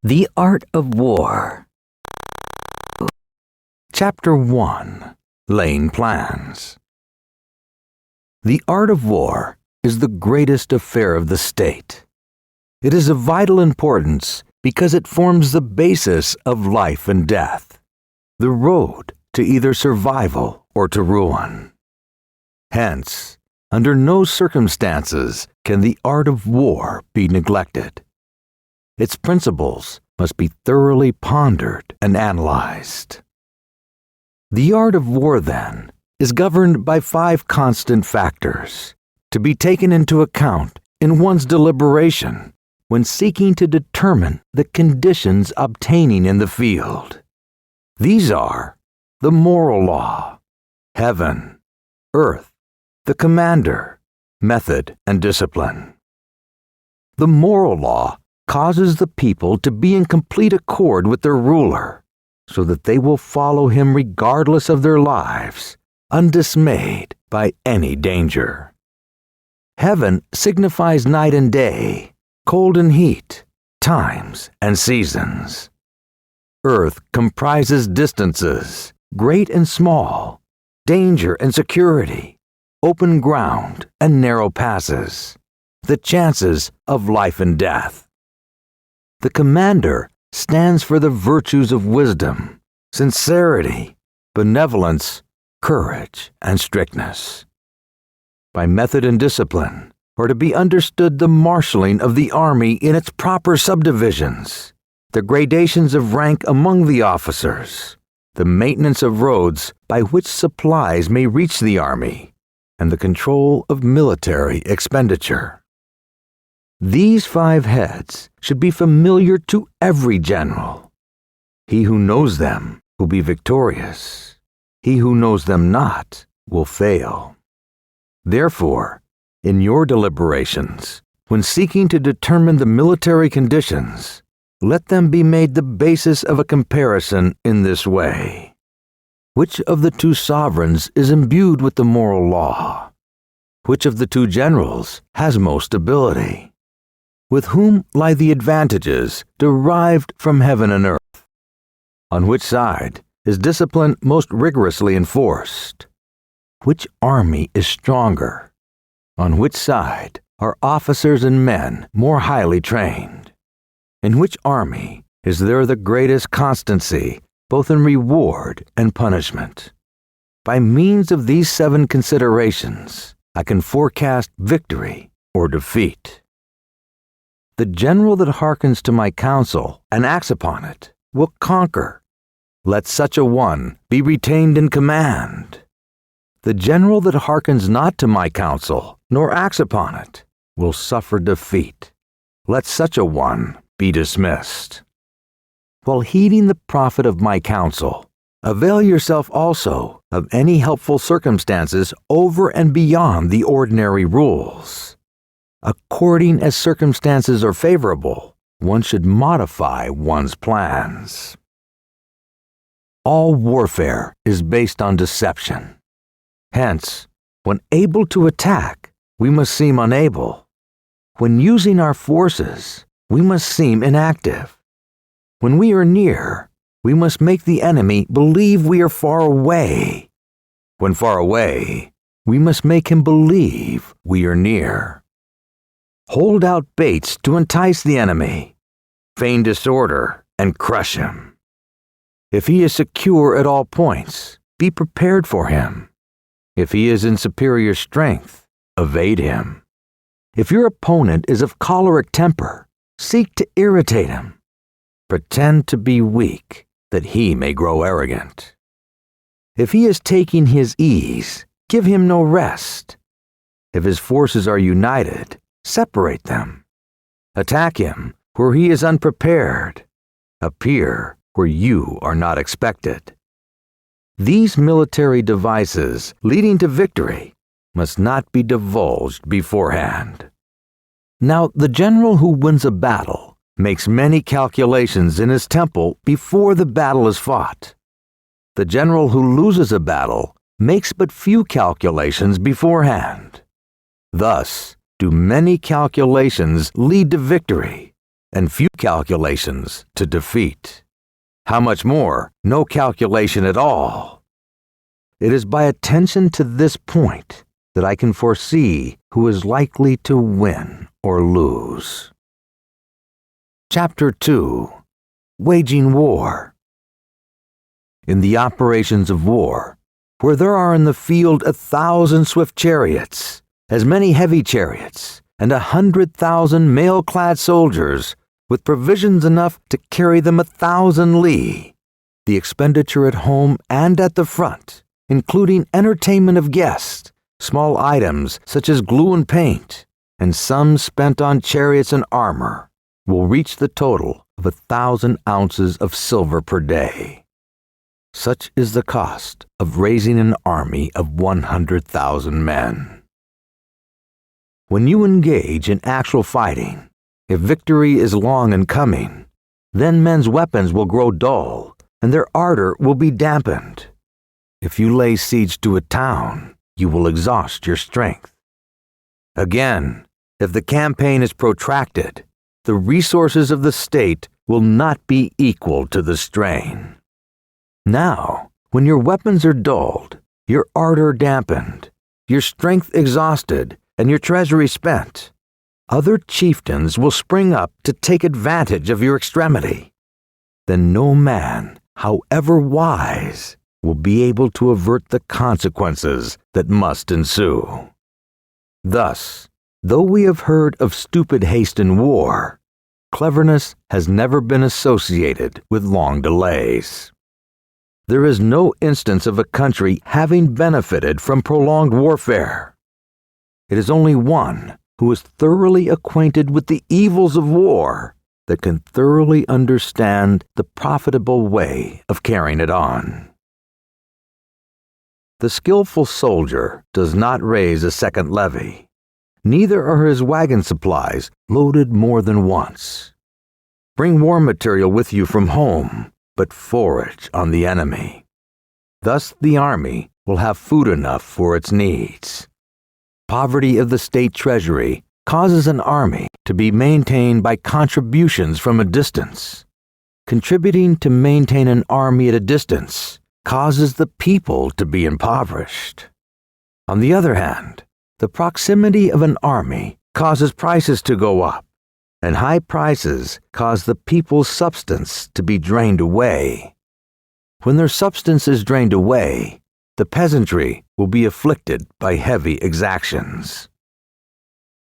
The Art of War. Chapter 1. Laying Plans. The art of war is the greatest affair of the state. It is of vital importance because it forms the basis of life and death, the road to either survival or to ruin. Hence, under no circumstances can the art of war be neglected. Its principles must be thoroughly pondered and analyzed. The art of war, then, is governed by 5 constant factors to be taken into account in one's deliberation when seeking to determine the conditions obtaining in the field. These are the moral law, heaven, earth, the commander, method, and discipline. The moral law causes the people to be in complete accord with their ruler, so that they will follow him regardless of their lives, undismayed by any danger. Heaven signifies night and day, cold and heat, times and seasons. Earth comprises distances, great and small, danger and security, open ground and narrow passes, the chances of life and death. The commander stands for the virtues of wisdom, sincerity, benevolence, courage, and strictness. By method and discipline are to be understood the marshaling of the army in its proper subdivisions, the gradations of rank among the officers, the maintenance of roads by which supplies may reach the army, and the control of military expenditure. These 5 heads should be familiar to every general. He who knows them will be victorious. He who knows them not will fail. Therefore, in your deliberations, when seeking to determine the military conditions, let them be made the basis of a comparison in this way. Which of the 2 sovereigns is imbued with the moral law? Which of the 2 generals has most ability? With whom lie the advantages derived from heaven and earth? On which side is discipline most rigorously enforced? Which army is stronger? On which side are officers and men more highly trained? In which army is there the greatest constancy, both in reward and punishment? By means of these 7 considerations, I can forecast victory or defeat. The general that hearkens to my counsel and acts upon it will conquer. Let such a one be retained in command. The general that hearkens not to my counsel nor acts upon it will suffer defeat. Let such a one be dismissed. While heeding the profit of my counsel, avail yourself also of any helpful circumstances over and beyond the ordinary rules. According as circumstances are favorable, one should modify one's plans. All warfare is based on deception. Hence, when able to attack, we must seem unable. When using our forces, we must seem inactive. When we are near, we must make the enemy believe we are far away. When far away, we must make him believe we are near. Hold out baits to entice the enemy. Feign disorder and crush him. If he is secure at all points, be prepared for him. If he is in superior strength, evade him. If your opponent is of choleric temper, seek to irritate him. Pretend to be weak, that he may grow arrogant. If he is taking his ease, give him no rest. If his forces are united, separate them. Attack him where he is unprepared. Appear where you are not expected. These military devices leading to victory must not be divulged beforehand. Now, the general who wins a battle makes many calculations in his temple before the battle is fought. The general who loses a battle makes but few calculations beforehand. Thus, do many calculations lead to victory, and few calculations to defeat. How much more, no calculation at all. It is by attention to this point that I can foresee who is likely to win or lose. Chapter 2. Waging War. In the operations of war, where there are in the field 1,000 swift chariots, as many heavy chariots, and 100,000 mail-clad soldiers, with provisions enough to carry them 1,000 li, the expenditure at home and at the front, including entertainment of guests, small items such as glue and paint, and sums spent on chariots and armor, will reach the total of 1,000 ounces of silver per day. Such is the cost of raising an army of 100,000 men. When you engage in actual fighting, if victory is long in coming, then men's weapons will grow dull and their ardor will be dampened. If you lay siege to a town, you will exhaust your strength. Again, if the campaign is protracted, the resources of the state will not be equal to the strain. Now, when your weapons are dulled, your ardor dampened, your strength exhausted, and your treasury spent, other chieftains will spring up to take advantage of your extremity. Then no man, however wise, will be able to avert the consequences that must ensue. Thus, though we have heard of stupid haste in war, cleverness has never been associated with long delays. There is no instance of a country having benefited from prolonged warfare. It is only one who is thoroughly acquainted with the evils of war that can thoroughly understand the profitable way of carrying it on. The skillful soldier does not raise a second levy. Neither are his wagon supplies loaded more than once. Bring war material with you from home, but forage on the enemy. Thus the army will have food enough for its needs. Poverty of the state treasury causes an army to be maintained by contributions from a distance. Contributing to maintain an army at a distance causes the people to be impoverished. On the other hand, the proximity of an army causes prices to go up, and high prices cause the people's substance to be drained away. When their substance is drained away, the peasantry will be afflicted by heavy exactions.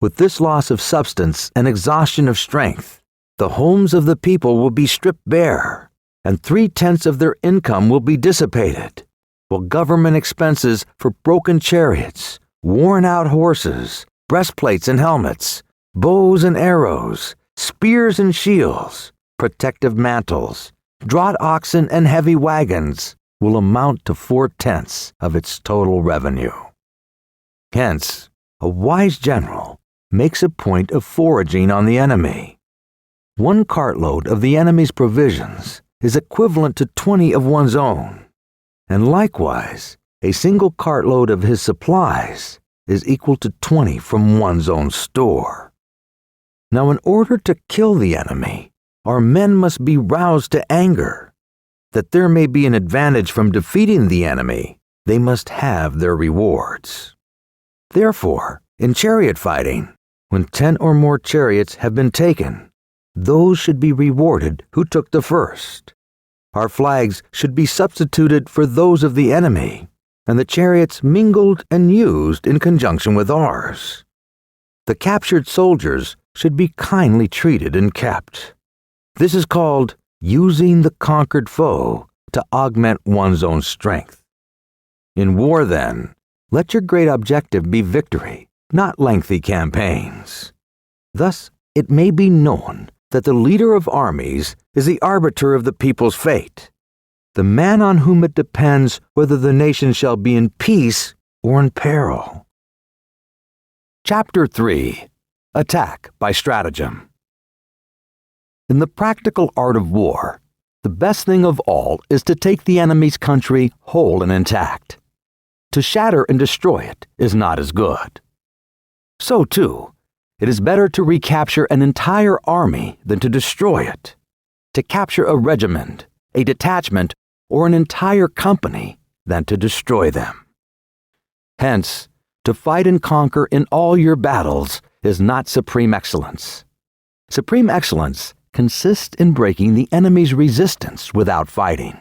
With this loss of substance and exhaustion of strength, the homes of the people will be stripped bare, and 3/10 of their income will be dissipated, while government expenses for broken chariots, worn-out horses, breastplates and helmets, bows and arrows, spears and shields, protective mantles, draught oxen and heavy wagons will amount to 4/10 of its total revenue. Hence, a wise general makes a point of foraging on the enemy. 1 cartload of the enemy's provisions is equivalent to 20 of one's own, and likewise, a single cartload of his supplies is equal to 20 from one's own store. Now, in order to kill the enemy, our men must be roused to anger. That there may be an advantage from defeating the enemy, they must have their rewards. Therefore, in chariot fighting, when 10 or more chariots have been taken, those should be rewarded who took the first. Our flags should be substituted for those of the enemy, and the chariots mingled and used in conjunction with ours. The captured soldiers should be kindly treated and kept. This is called using the conquered foe to augment one's own strength. In war, then, let your great objective be victory, not lengthy campaigns. Thus, it may be known that the leader of armies is the arbiter of the people's fate, the man on whom it depends whether the nation shall be in peace or in peril. Chapter 3. Attack by Stratagem. In the practical art of war, the best thing of all is to take the enemy's country whole and intact. To shatter and destroy it is not as good. So, too, It is better to recapture an entire army than to destroy it. To capture a regiment, a detachment, or an entire company than to destroy them. Hence, to fight and conquer in all your battles is not supreme excellence. Supreme excellence consists in breaking the enemy's resistance without fighting.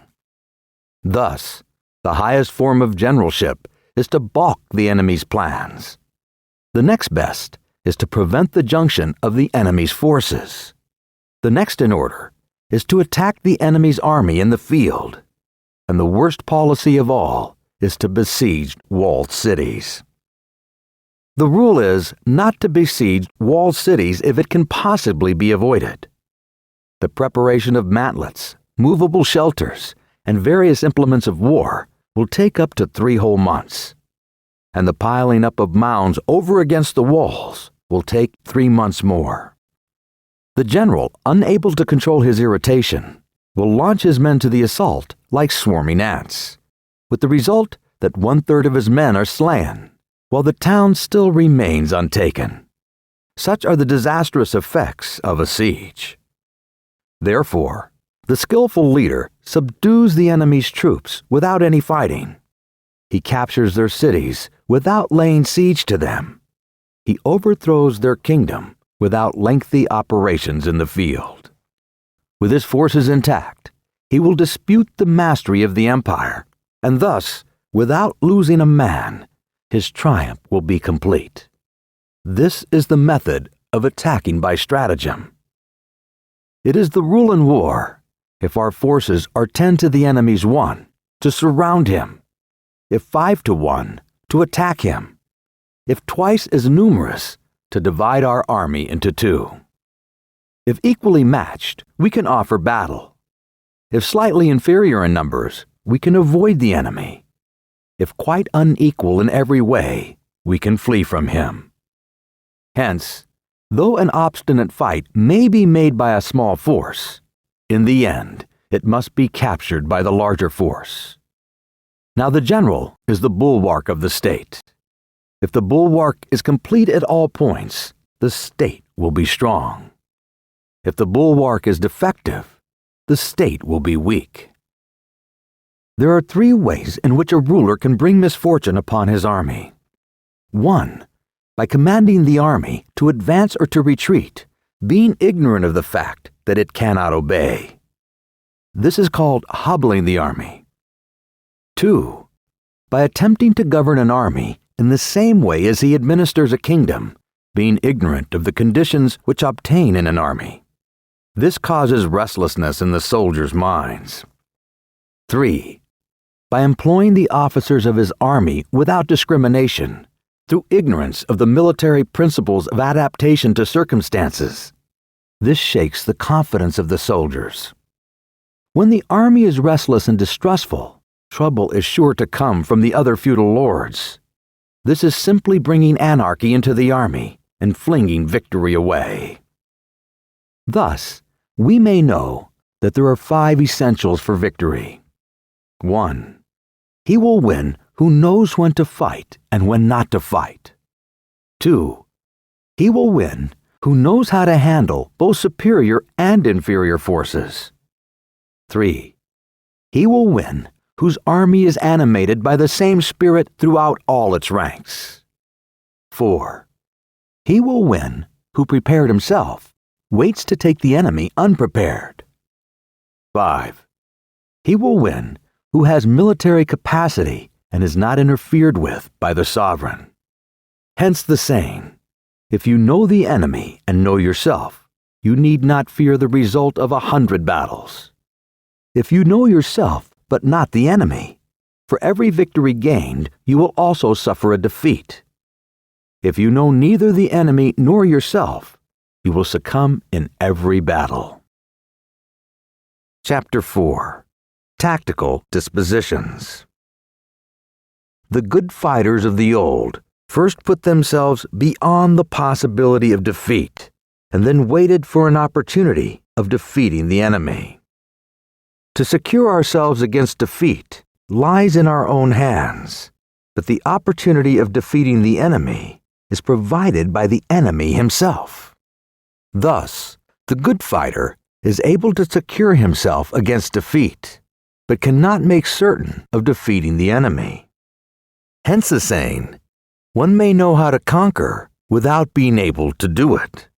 Thus, the highest form of generalship is to balk the enemy's plans. The next best is to prevent the junction of the enemy's forces. The next in order is to attack the enemy's army in the field. And the worst policy of all is to besiege walled cities. The rule is not to besiege walled cities if it can possibly be avoided. The preparation of mantlets, movable shelters, and various implements of war will take up to 3 whole months. And the piling up of mounds over against the walls will take 3 months more. The general, unable to control his irritation, will launch his men to the assault like swarming ants, with the result that 1/3 of his men are slain, while the town still remains untaken. Such are the disastrous effects of a siege. Therefore, the skillful leader subdues the enemy's troops without any fighting. He captures their cities without laying siege to them. He overthrows their kingdom without lengthy operations in the field. With his forces intact, he will dispute the mastery of the empire, and thus, without losing a man, his triumph will be complete. This is the method of attacking by stratagem. It is the rule in war, if our forces are 10 to the enemy's 1, to surround him; if 5 to 1, to attack him; if twice as numerous, to divide our army into 2. If equally matched, we can offer battle. If slightly inferior in numbers, we can avoid the enemy. If quite unequal in every way, we can flee from him. Hence, though an obstinate fight may be made by a small force, in the end, it must be captured by the larger force. Now the general is the bulwark of the state. If the bulwark is complete at all points, the state will be strong. If the bulwark is defective, the state will be weak. There are 3 ways in which a ruler can bring misfortune upon his army. 1. By commanding the army to advance or to retreat, being ignorant of the fact that it cannot obey. This is called hobbling the army. 2. By attempting to govern an army in the same way as he administers a kingdom, being ignorant of the conditions which obtain in an army. This causes restlessness in the soldiers' minds. 3. By employing the officers of his army without discrimination, through ignorance of the military principles of adaptation to circumstances. This shakes the confidence of the soldiers. When the army is restless and distrustful, trouble is sure to come from the other feudal lords. This is simply bringing anarchy into the army and flinging victory away. Thus, we may know that there are 5 essentials for victory. 1. He will win who knows when to fight and when not to fight. 2. He will win who knows how to handle both superior and inferior forces. 3. He will win whose army is animated by the same spirit throughout all its ranks. 4. He will win who, prepared himself, waits to take the enemy unprepared. 5. He will win who has military capacity and is not interfered with by the sovereign. Hence the saying, if you know the enemy and know yourself, you need not fear the result of 100 battles. If you know yourself but not the enemy, for every victory gained, you will also suffer a defeat. If you know neither the enemy nor yourself, you will succumb in every battle. Chapter 4. Tactical Dispositions. The good fighters of the old first put themselves beyond the possibility of defeat, and then waited for an opportunity of defeating the enemy. To secure ourselves against defeat lies in our own hands, but the opportunity of defeating the enemy is provided by the enemy himself. Thus, the good fighter is able to secure himself against defeat, but cannot make certain of defeating the enemy. Hence the saying, one may know how to conquer without being able to do it.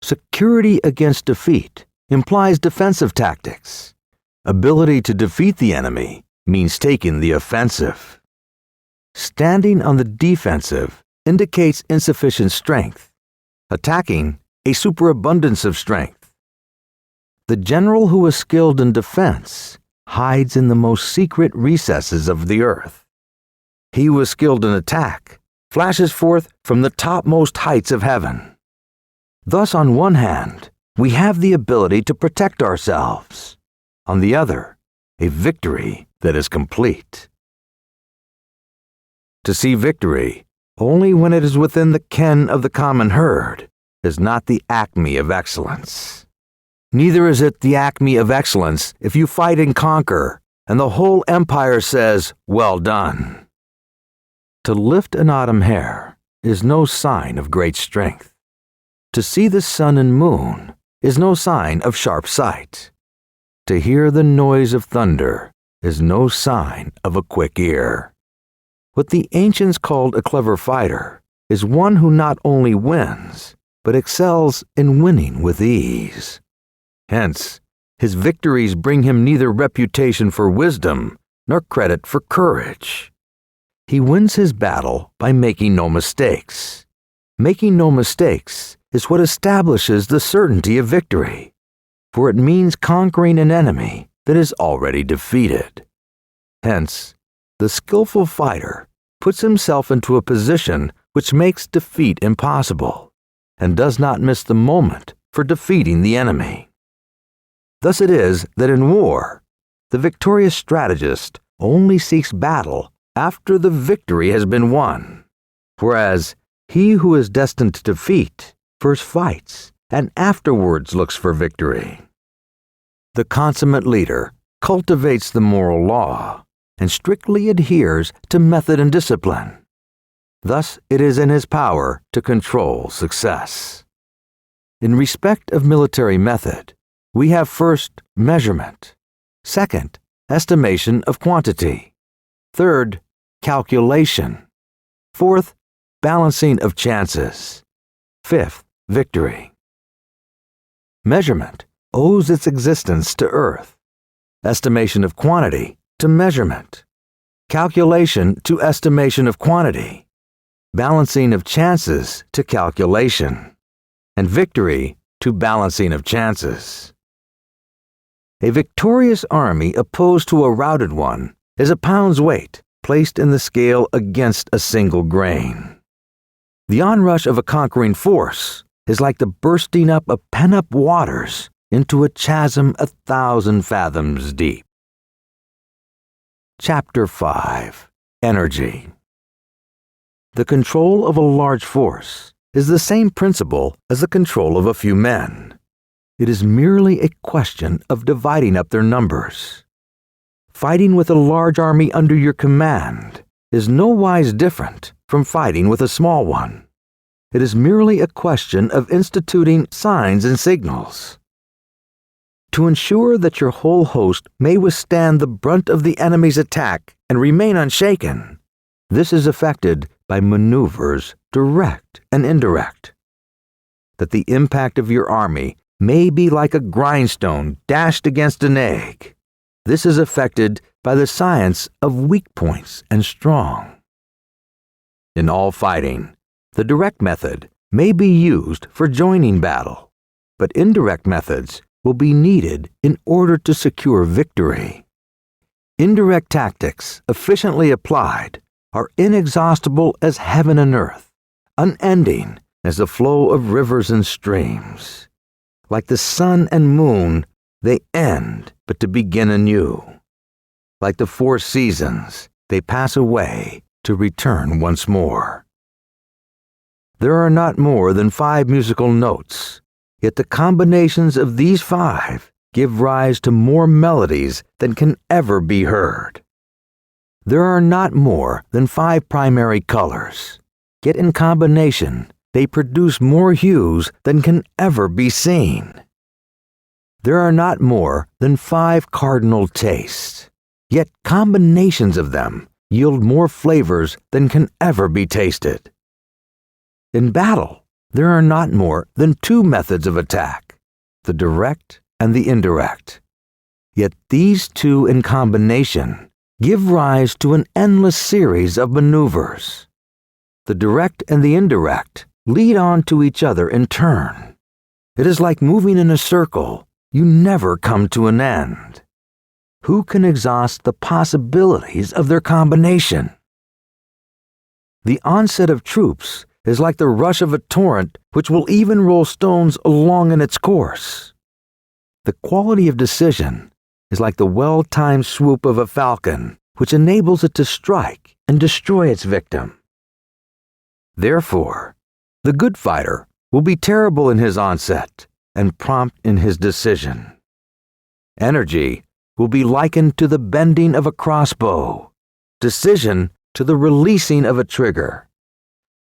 Security against defeat implies defensive tactics. Ability to defeat the enemy means taking the offensive. Standing on the defensive indicates insufficient strength. Attacking, a superabundance of strength. The general who is skilled in defense hides in the most secret recesses of the earth. He who is skilled in attack flashes forth from the topmost heights of heaven. Thus, on one hand, we have the ability to protect ourselves. On the other, a victory that is complete. To see victory only when it is within the ken of the common herd is not the acme of excellence. Neither is it the acme of excellence if you fight and conquer, and the whole empire says, "Well done." To lift an autumn hair is no sign of great strength. To see the sun and moon is no sign of sharp sight. To hear the noise of thunder is no sign of a quick ear. What the ancients called a clever fighter is one who not only wins, but excels in winning with ease. Hence, his victories bring him neither reputation for wisdom nor credit for courage. He wins his battle by making no mistakes. Making no mistakes is what establishes the certainty of victory, for it means conquering an enemy that is already defeated. Hence, the skillful fighter puts himself into a position which makes defeat impossible, and does not miss the moment for defeating the enemy. Thus it is that in war, the victorious strategist only seeks battle after the victory has been won, whereas he who is destined to defeat first fights and afterwards looks for victory. The consummate leader cultivates the moral law and strictly adheres to method and discipline. Thus, it is in his power to control success. In respect of military method, we have first, measurement. Second, estimation of quantity. Third, calculation. Fourth, balancing of chances. Fifth, victory. Measurement owes its existence to earth. Estimation of quantity to measurement. Calculation to estimation of quantity. Balancing of chances to calculation. And victory to balancing of chances. A victorious army opposed to a routed one is a pound's weight placed in the scale against a single grain. The onrush of a conquering force is like the bursting up of pent-up waters into a chasm 1,000 fathoms deep. Chapter 5. Energy. The control of a large force is the same principle as the control of a few men. It is merely a question of dividing up their numbers. Fighting with a large army under your command is no wise different from fighting with a small one. It is merely a question of instituting signs and signals. To ensure that your whole host may withstand the brunt of the enemy's attack and remain unshaken, this is effected by maneuvers direct and indirect. That the impact of your army may be like a grindstone dashed against an egg, this is effected by the science of weak points and strong. In all fighting, the direct method may be used for joining battle, but indirect methods will be needed in order to secure victory. Indirect tactics, efficiently applied, are inexhaustible as heaven and earth, unending as the flow of rivers and streams. Like the sun and moon, they end but to begin anew. Like the 4 seasons, they pass away to return once more. There are not more than 5 musical notes, yet the combinations of these 5 give rise to more melodies than can ever be heard. There are not more than 5 primary colors, yet in combination, they produce more hues than can ever be seen. There are not more than 5 cardinal tastes, yet combinations of them yield more flavors than can ever be tasted. In battle, there are not more than 2 methods of attack, the direct and the indirect. Yet these 2 in combination give rise to an endless series of maneuvers. The direct and the indirect lead on to each other in turn. It is like moving in a circle. You never come to an end. Who can exhaust the possibilities of their combination? The onset of troops is like the rush of a torrent which will even roll stones along in its course. The quality of decision is like the well-timed swoop of a falcon, which enables it to strike and destroy its victim. Therefore, the good fighter will be terrible in his onset and prompt in his decision. Energy will be likened to the bending of a crossbow, decision to the releasing of a trigger.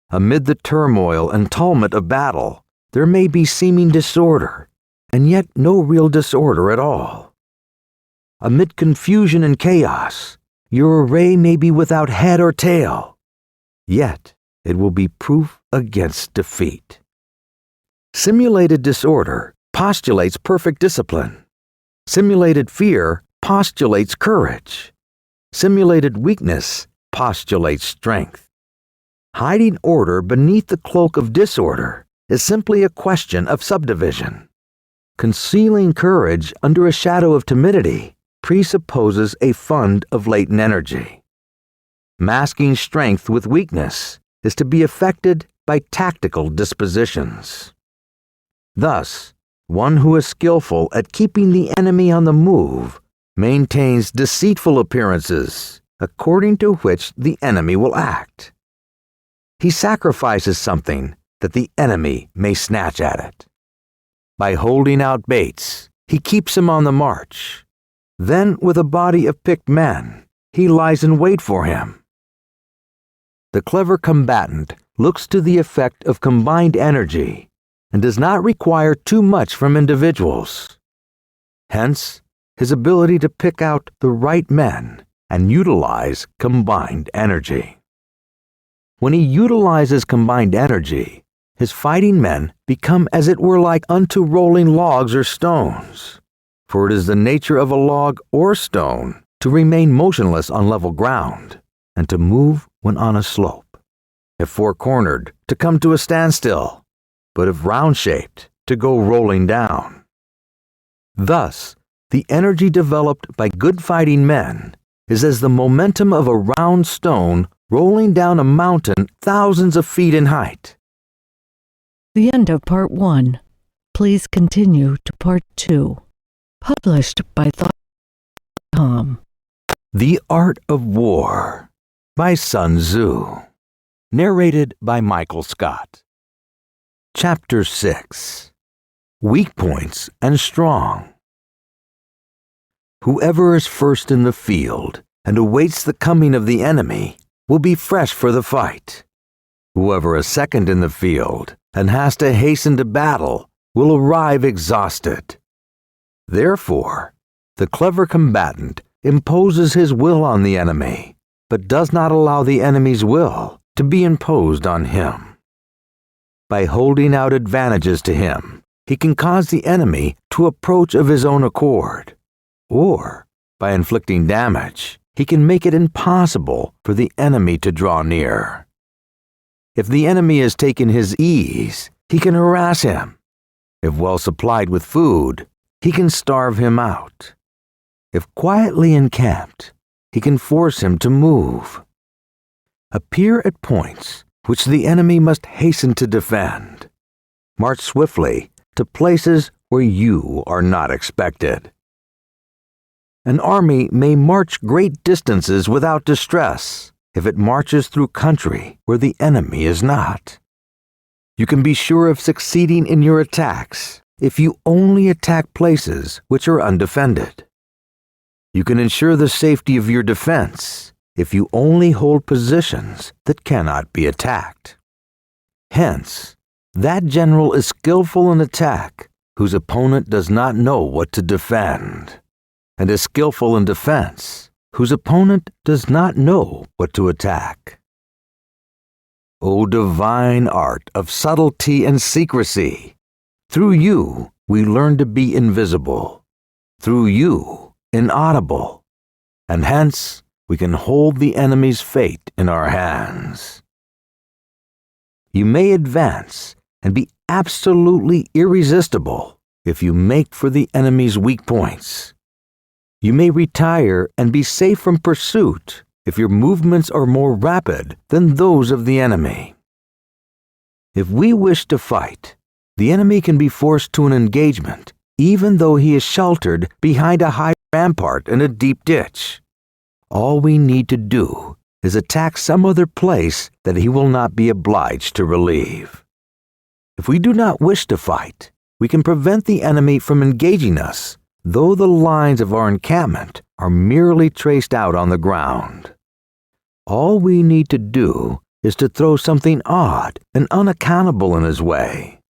Amid the turmoil and tumult of battle, there may be seeming disorder, and yet no real disorder at all. Amid confusion and chaos, your array may be without head or tail, yet it will be proof against defeat. Simulated disorder postulates perfect discipline. Simulated fear postulates courage. Simulated weakness postulates strength. Hiding order beneath the cloak of disorder is simply a question of subdivision. Concealing courage under a shadow of timidity presupposes a fund of latent energy. Masking strength with weakness is to be effected by tactical dispositions. Thus, one who is skillful at keeping the enemy on the move maintains deceitful appearances according to which the enemy will act. He sacrifices something that the enemy may snatch at it. By holding out baits, he keeps him on the march. Then, with a body of picked men, he lies in wait for him. The clever combatant looks to the effect of combined energy and does not require too much from individuals. Hence, his ability to pick out the right men and utilize combined energy. When he utilizes combined energy, his fighting men become as it were like unto rolling logs or stones, for it is the nature of a log or stone to remain motionless on level ground and to move when on a slope, if four-cornered, to come to a standstill, but if round-shaped, to go rolling down. Thus, the energy developed by good fighting men is as the momentum of a round stone rolling down a mountain thousands of feet in height. The end of Part 1. Please continue to Part 2. Published by Thought.com. The Art of War by Sun Tzu. Narrated by Michael Scott. Chapter 6. Weak Points and Strong. Whoever is first in the field and awaits the coming of the enemy will be fresh for the fight. Whoever is second in the field and has to hasten to battle will arrive exhausted. Therefore, the clever combatant imposes his will on the enemy, but does not allow the enemy's will to be imposed on him. By holding out advantages to him, he can cause the enemy to approach of his own accord, or, by inflicting damage, he can make it impossible for the enemy to draw near. If the enemy has taken his ease, he can harass him. If well supplied with food, he can starve him out. If quietly encamped, he can force him to move. Appear at points which the enemy must hasten to defend. March swiftly to places where you are not expected. An army may march great distances without distress if it marches through country where the enemy is not. You can be sure of succeeding in your attacks if you only attack places which are undefended. You can ensure the safety of your defense if you only hold positions that cannot be attacked. Hence, that general is skillful in attack whose opponent does not know what to defend, and is skillful in defense whose opponent does not know what to attack. O divine art of subtlety and secrecy! Through you we learn to be invisible, through you inaudible, and hence we can hold the enemy's fate in our hands. You may advance and be absolutely irresistible if you make for the enemy's weak points. You may retire and be safe from pursuit if your movements are more rapid than those of the enemy. If we wish to fight, the enemy can be forced to an engagement even though he is sheltered behind a high rampart and a deep ditch. All we need to do is attack some other place that he will not be obliged to relieve. If we do not wish to fight, we can prevent the enemy from engaging us, though the lines of our encampment are merely traced out on the ground. All we need to do is to throw something odd and unaccountable in his way.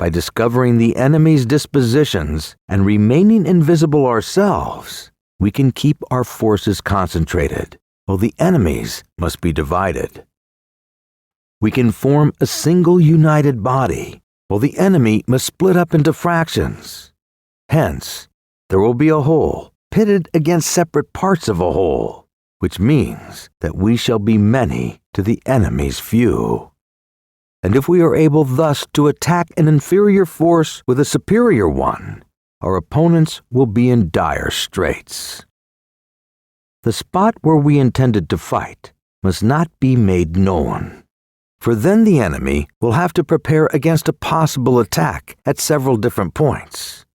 By discovering the enemy's dispositions and remaining invisible ourselves, we can keep our forces concentrated, while the enemy's must be divided. We can form a single united body, while the enemy must split up into fractions. Hence, there will be a whole pitted against separate parts of a whole, which means that we shall be many to the enemy's few. And if we are able thus to attack an inferior force with a superior one, our opponents will be in dire straits. The spot where we intended to fight must not be made known, for then the enemy will have to prepare against a possible attack at several different points,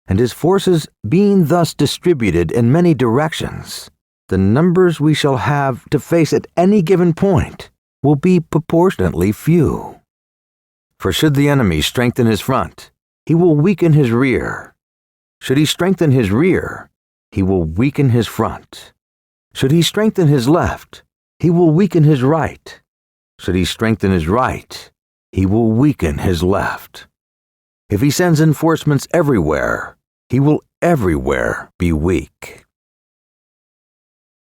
and his forces being thus distributed in many directions, the numbers we shall have to face at any given point will be proportionately few. For should the enemy strengthen his front, he will weaken his rear. Should he strengthen his rear, he will weaken his front. Should he strengthen his left, he will weaken his right. Should he strengthen his right, he will weaken his left. If he sends enforcements everywhere, he will everywhere be weak.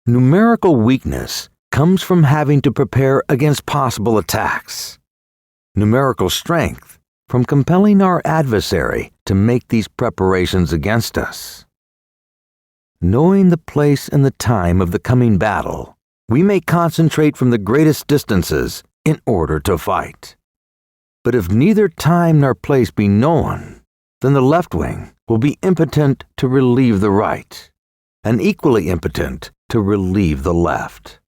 Numerical weakness comes from having to prepare against possible attacks. Numerical strength from compelling our adversary to make these preparations against us. Knowing the place and the time of the coming battle, we may concentrate from the greatest distances in order to fight. But if neither time nor place be known, then the left wing will be impotent to relieve the right, and equally impotent to relieve the left,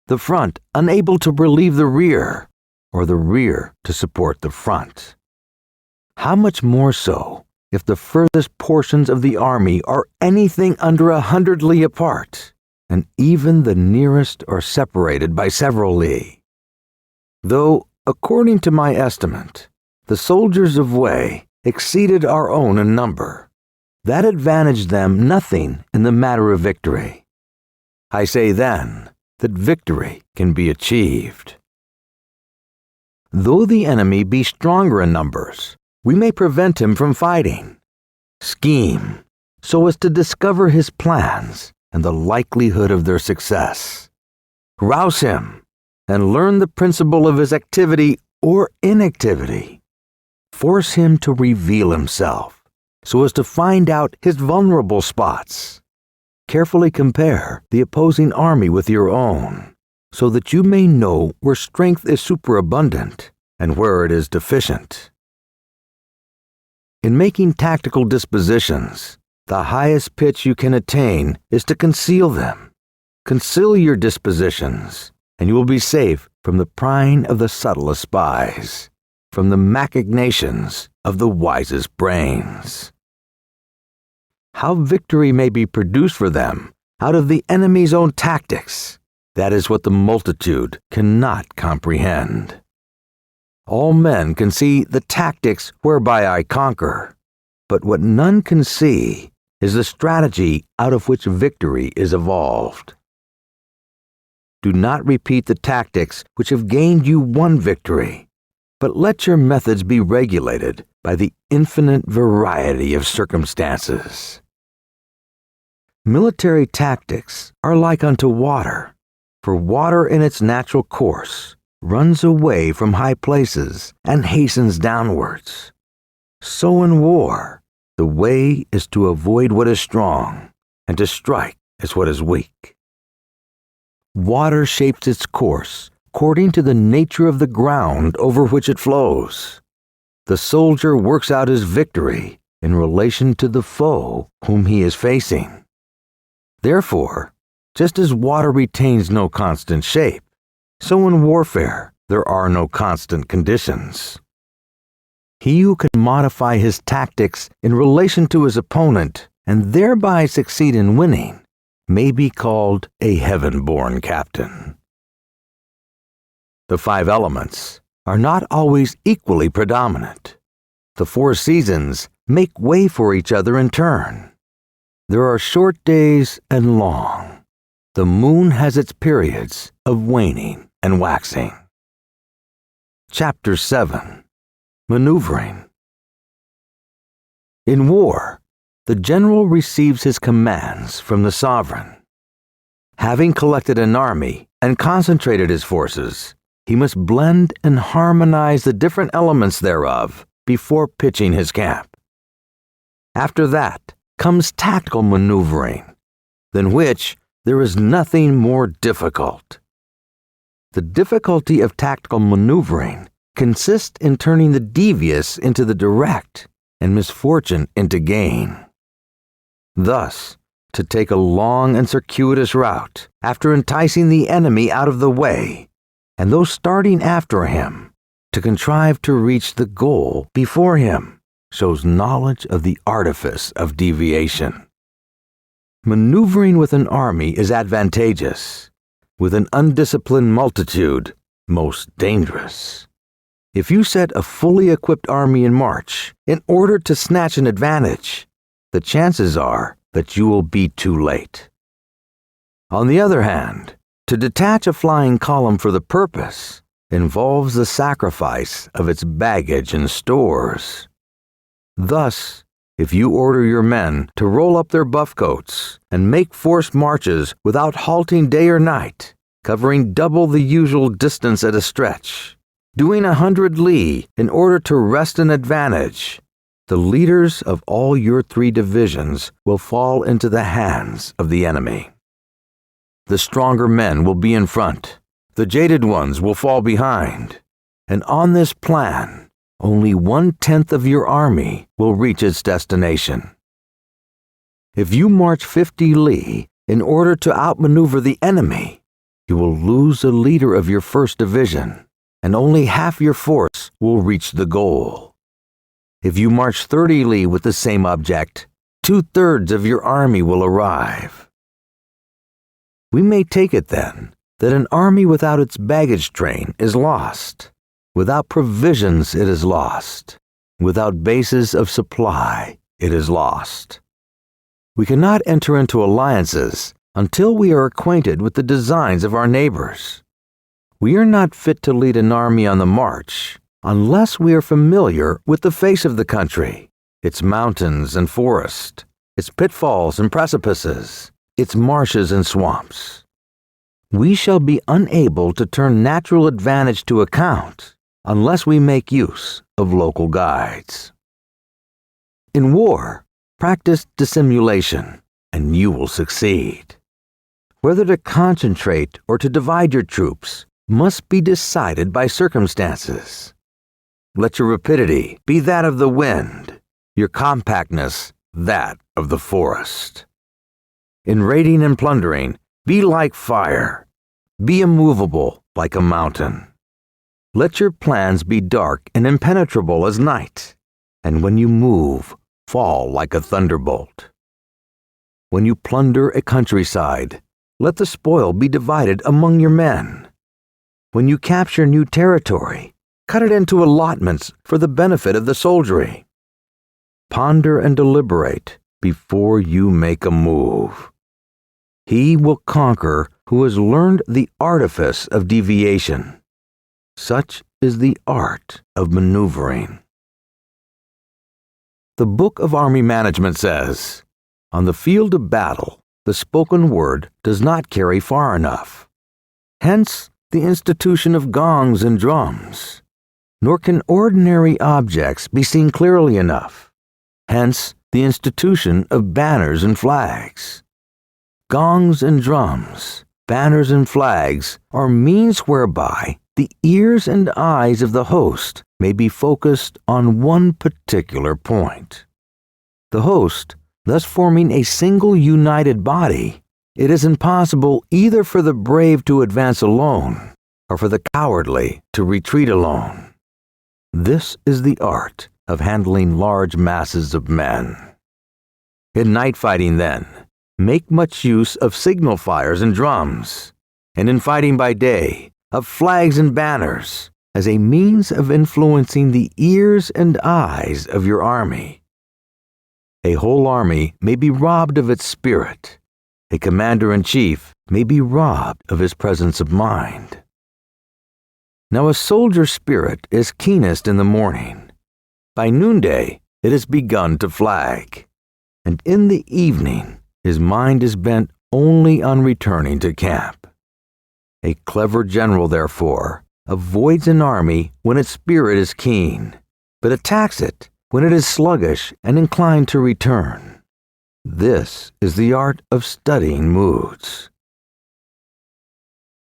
the front unable to relieve the rear, or the rear to support the front. How much more so if the furthest portions of the army are anything under 100 li apart, and even the nearest are separated by several li. Though, according to my estimate, the soldiers of Wei exceeded our own in number, that advantaged them nothing in the matter of victory. I say then that victory can be achieved. Though the enemy be stronger in numbers, we may prevent him from fighting. Scheme so as to discover his plans and the likelihood of their success. Rouse him and learn the principle of his activity or inactivity. Force him to reveal himself so as to find out his vulnerable spots. Carefully compare the opposing army with your own, so that you may know where strength is superabundant and where it is deficient. In making tactical dispositions, the highest pitch you can attain is to conceal them. Conceal your dispositions, and you will be safe from the prying of the subtlest spies, from the machinations of the wisest brains. How victory may be produced for them out of the enemy's own tactics, that is what the multitude cannot comprehend. All men can see the tactics whereby I conquer, but what none can see is the strategy out of which victory is evolved. Do not repeat the tactics which have gained you one victory, but let your methods be regulated by the infinite variety of circumstances. Military tactics are like unto water, for water in its natural course runs away from high places and hastens downwards. So in war, the way is to avoid what is strong and to strike at what is weak. Water shapes its course according to the nature of the ground over which it flows. The soldier works out his victory in relation to the foe whom he is facing. Therefore, just as water retains no constant shape, so in warfare there are no constant conditions. He who can modify his tactics in relation to his opponent and thereby succeed in winning may be called a heaven-born captain. The 5 elements are not always equally predominant. The 4 seasons make way for each other in turn. There are short days and long. The moon has its periods of waning and waxing. Chapter 7. Maneuvering. In war, the general receives his commands from the sovereign. Having collected an army and concentrated his forces, he must blend and harmonize the different elements thereof before pitching his camp. After that comes tactical maneuvering, than which there is nothing more difficult. The difficulty of tactical maneuvering consists in turning the devious into the direct and misfortune into gain. Thus, to take a long and circuitous route after enticing the enemy out of the way, and those starting after him, to contrive to reach the goal before him, shows knowledge of the artifice of deviation. Maneuvering with an army is advantageous, with an undisciplined multitude, most dangerous. If you set a fully equipped army in march in order to snatch an advantage, the chances are that you will be too late. On the other hand, to detach a flying column for the purpose involves the sacrifice of its baggage and stores. Thus, if you order your men to roll up their buff coats and make forced marches without halting day or night, covering double the usual distance at a stretch, doing 100 li in order to wrest an advantage, the leaders of all your 3 divisions will fall into the hands of the enemy. The stronger men will be in front, the jaded ones will fall behind, and on this plan, only 1/10 of your army will reach its destination. If you march 50 li in order to outmaneuver the enemy, you will lose a leader of your 1st division, and only half your force will reach the goal. If you march 30 li with the same object, 2/3 of your army will arrive. We may take it then that an army without its baggage train is lost. Without provisions it is lost. Without bases of supply it is lost. We cannot enter into alliances until we are acquainted with the designs of our neighbors. We are not fit to lead an army on the march unless we are familiar with the face of the country, its mountains and forests, its pitfalls and precipices, its marshes and swamps. We shall be unable to turn natural advantage to account unless we make use of local guides. In war, practice dissimulation, and you will succeed. Whether to concentrate or to divide your troops must be decided by circumstances. Let your rapidity be that of the wind, your compactness that of the forest. In raiding and plundering, be like fire. Be immovable like a mountain. Let your plans be dark and impenetrable as night, and when you move, fall like a thunderbolt. When you plunder a countryside, let the spoil be divided among your men. When you capture new territory, cut it into allotments for the benefit of the soldiery. Ponder and deliberate before you make a move. He will conquer who has learned the artifice of deviation. Such is the art of maneuvering. The Book of Army Management says, "On the field of battle, the spoken word does not carry far enough. Hence the institution of gongs and drums. Nor can ordinary objects be seen clearly enough. Hence the institution of banners and flags. Gongs and drums, banners and flags are means whereby the ears and eyes of the host may be focused on one particular point. The host, thus forming a single united body, it is impossible either for the brave to advance alone or for the cowardly to retreat alone. This is the art of handling large masses of men. In night fighting, then, make much use of signal fires and drums, and in fighting by day, of flags and banners, as a means of influencing the ears and eyes of your army. A whole army may be robbed of its spirit. A commander-in-chief may be robbed of his presence of mind. Now a soldier's spirit is keenest in the morning. By noonday it has begun to flag, and in the evening his mind is bent only on returning to camp. A clever general, therefore, avoids an army when its spirit is keen, but attacks it when it is sluggish and inclined to return. This is the art of studying moods.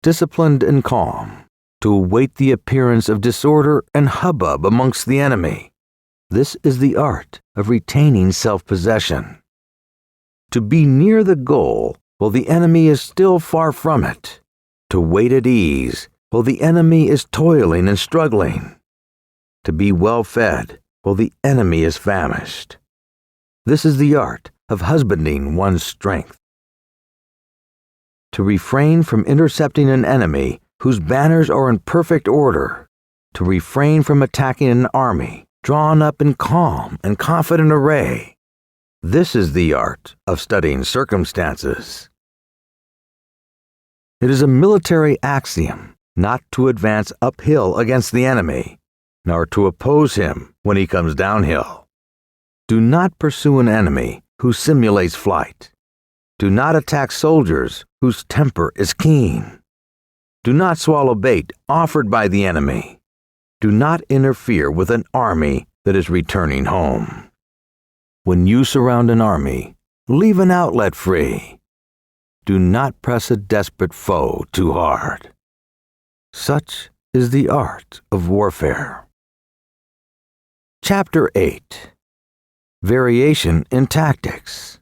Disciplined and calm, to await the appearance of disorder and hubbub amongst the enemy. This is the art of retaining self-possession. To be near the goal while the enemy is still far from it. To wait at ease while the enemy is toiling and struggling. To be well fed while the enemy is famished. This is the art of husbanding one's strength. To refrain from intercepting an enemy whose banners are in perfect order. To refrain from attacking an army drawn up in calm and confident array. This is the art of studying circumstances. It is a military axiom not to advance uphill against the enemy, nor to oppose him when he comes downhill. Do not pursue an enemy who simulates flight. Do not attack soldiers whose temper is keen. Do not swallow bait offered by the enemy. Do not interfere with an army that is returning home. When you surround an army, leave an outlet free. Do not press a desperate foe too hard. Such is the art of warfare. Chapter 8. Variation in Tactics.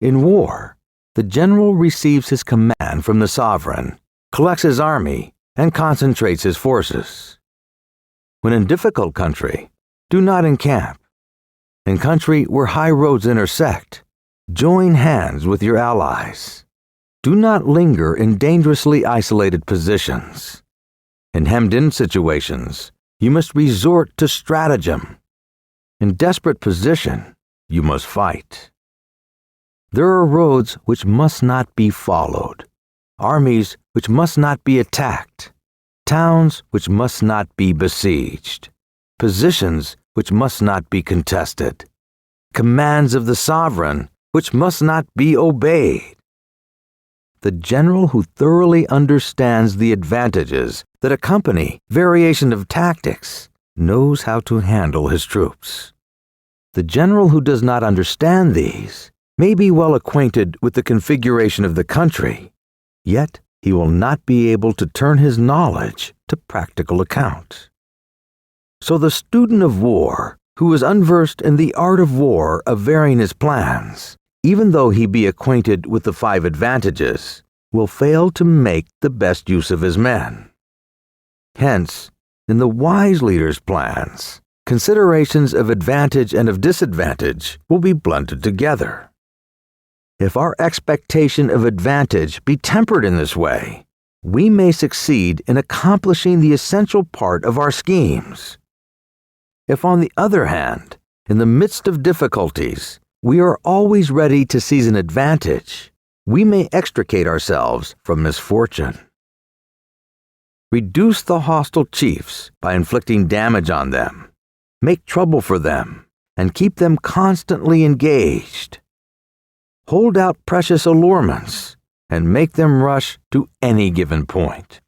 In war, the general receives his command from the sovereign, collects his army, and concentrates his forces. When in difficult country, do not encamp. In country where high roads intersect, join hands with your allies. Do not linger in dangerously isolated positions. In hemmed-in situations, you must resort to stratagem. In desperate position, you must fight. There are roads which must not be followed, armies which must not be attacked, towns which must not be besieged, positions which must not be contested, commands of the sovereign which must not be obeyed. The general who thoroughly understands the advantages that accompany variation of tactics knows how to handle his troops. The general who does not understand these may be well acquainted with the configuration of the country, yet he will not be able to turn his knowledge to practical account. So the student of war, who is unversed in the art of war of varying his plans, even though he be acquainted with the 5 advantages, will fail to make the best use of his men. Hence, in the wise leader's plans, considerations of advantage and of disadvantage will be blended together. If our expectation of advantage be tempered in this way, we may succeed in accomplishing the essential part of our schemes. If, on the other hand, in the midst of difficulties, we are always ready to seize an advantage, we may extricate ourselves from misfortune. Reduce the hostile chiefs by inflicting damage on them. Make trouble for them and keep them constantly engaged. Hold out precious allurements and make them rush to any given point.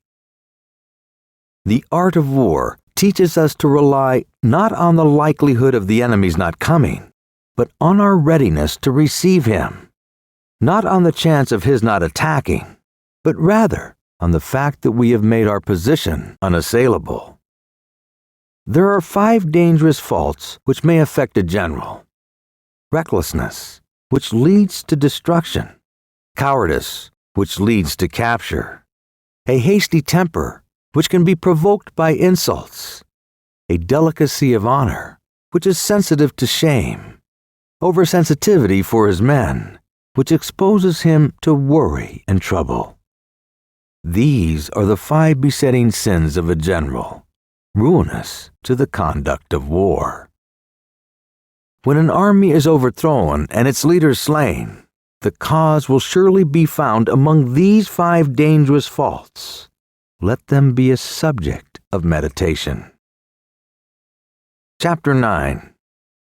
The art of war teaches us to rely not on the likelihood of the enemy's not coming, but on our readiness to receive him, not on the chance of his not attacking, but rather on the fact that we have made our position unassailable. There are 5 dangerous faults which may affect a general: recklessness, which leads to destruction; cowardice, which leads to capture; a hasty temper, which can be provoked by insults; a delicacy of honor, which is sensitive to shame; oversensitivity for his men, which exposes him to worry and trouble. These are the 5 besetting sins of a general, ruinous to the conduct of war. When an army is overthrown and its leaders slain, the cause will surely be found among these 5 dangerous faults. Let them be a subject of meditation. Chapter 9.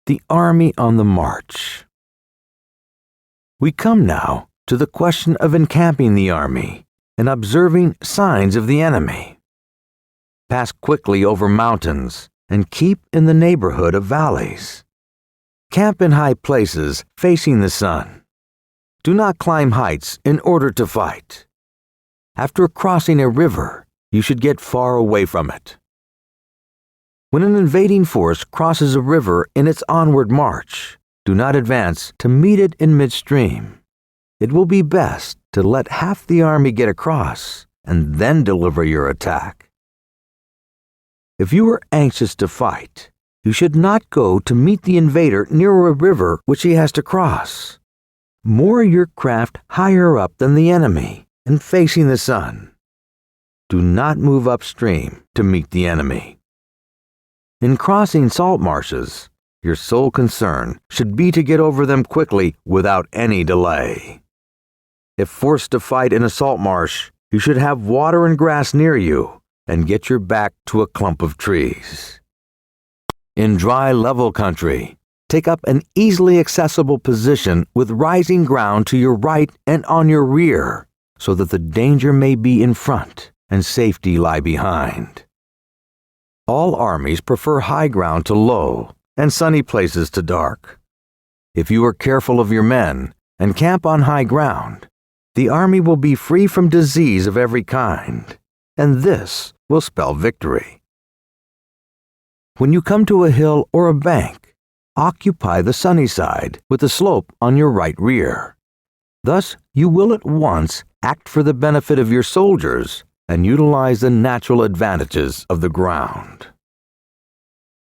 The Army on the March. We come now to the question of encamping the army and observing signs of the enemy. Pass quickly over mountains and keep in the neighborhood of valleys. Camp in high places facing the sun. Do not climb heights in order to fight. After crossing a river, you should get far away from it. When an invading force crosses a river in its onward march, do not advance to meet it in midstream. It will be best to let half the army get across and then deliver your attack. If you are anxious to fight, you should not go to meet the invader near a river which he has to cross. Moor your craft higher up than the enemy and facing the sun. Do not move upstream to meet the enemy. In crossing salt marshes, your sole concern should be to get over them quickly without any delay. If forced to fight in a salt marsh, you should have water and grass near you and get your back to a clump of trees. In dry, level country, take up an easily accessible position with rising ground to your right and on your rear, so that the danger may be in front and safety lie behind. All armies prefer high ground to low and sunny places to dark. If you are careful of your men and camp on high ground, the army will be free from disease of every kind, and this will spell victory. When you come to a hill or a bank, occupy the sunny side with the slope on your right rear. Thus, you will at once act for the benefit of your soldiers and utilize the natural advantages of the ground.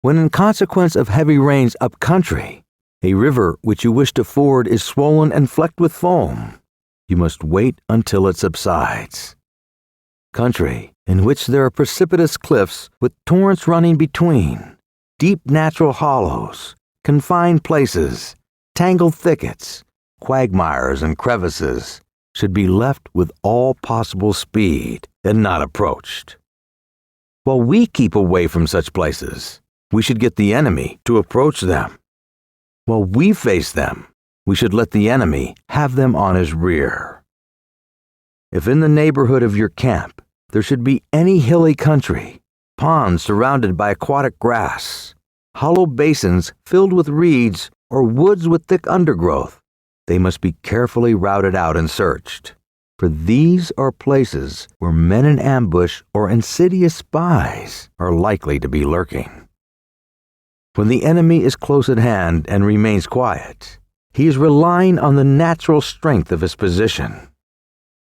When in consequence of heavy rains up country, a river which you wish to ford is swollen and flecked with foam, you must wait until it subsides. Country in which there are precipitous cliffs with torrents running between, deep natural hollows, confined places, tangled thickets, quagmires and crevices, should be left with all possible speed and not approached. While we keep away from such places, we should get the enemy to approach them. While we face them, we should let the enemy have them on his rear. If in the neighborhood of your camp there should be any hilly country, ponds surrounded by aquatic grass, hollow basins filled with reeds, or woods with thick undergrowth, they must be carefully routed out and searched, for these are places where men in ambush or insidious spies are likely to be lurking. When the enemy is close at hand and remains quiet, he is relying on the natural strength of his position.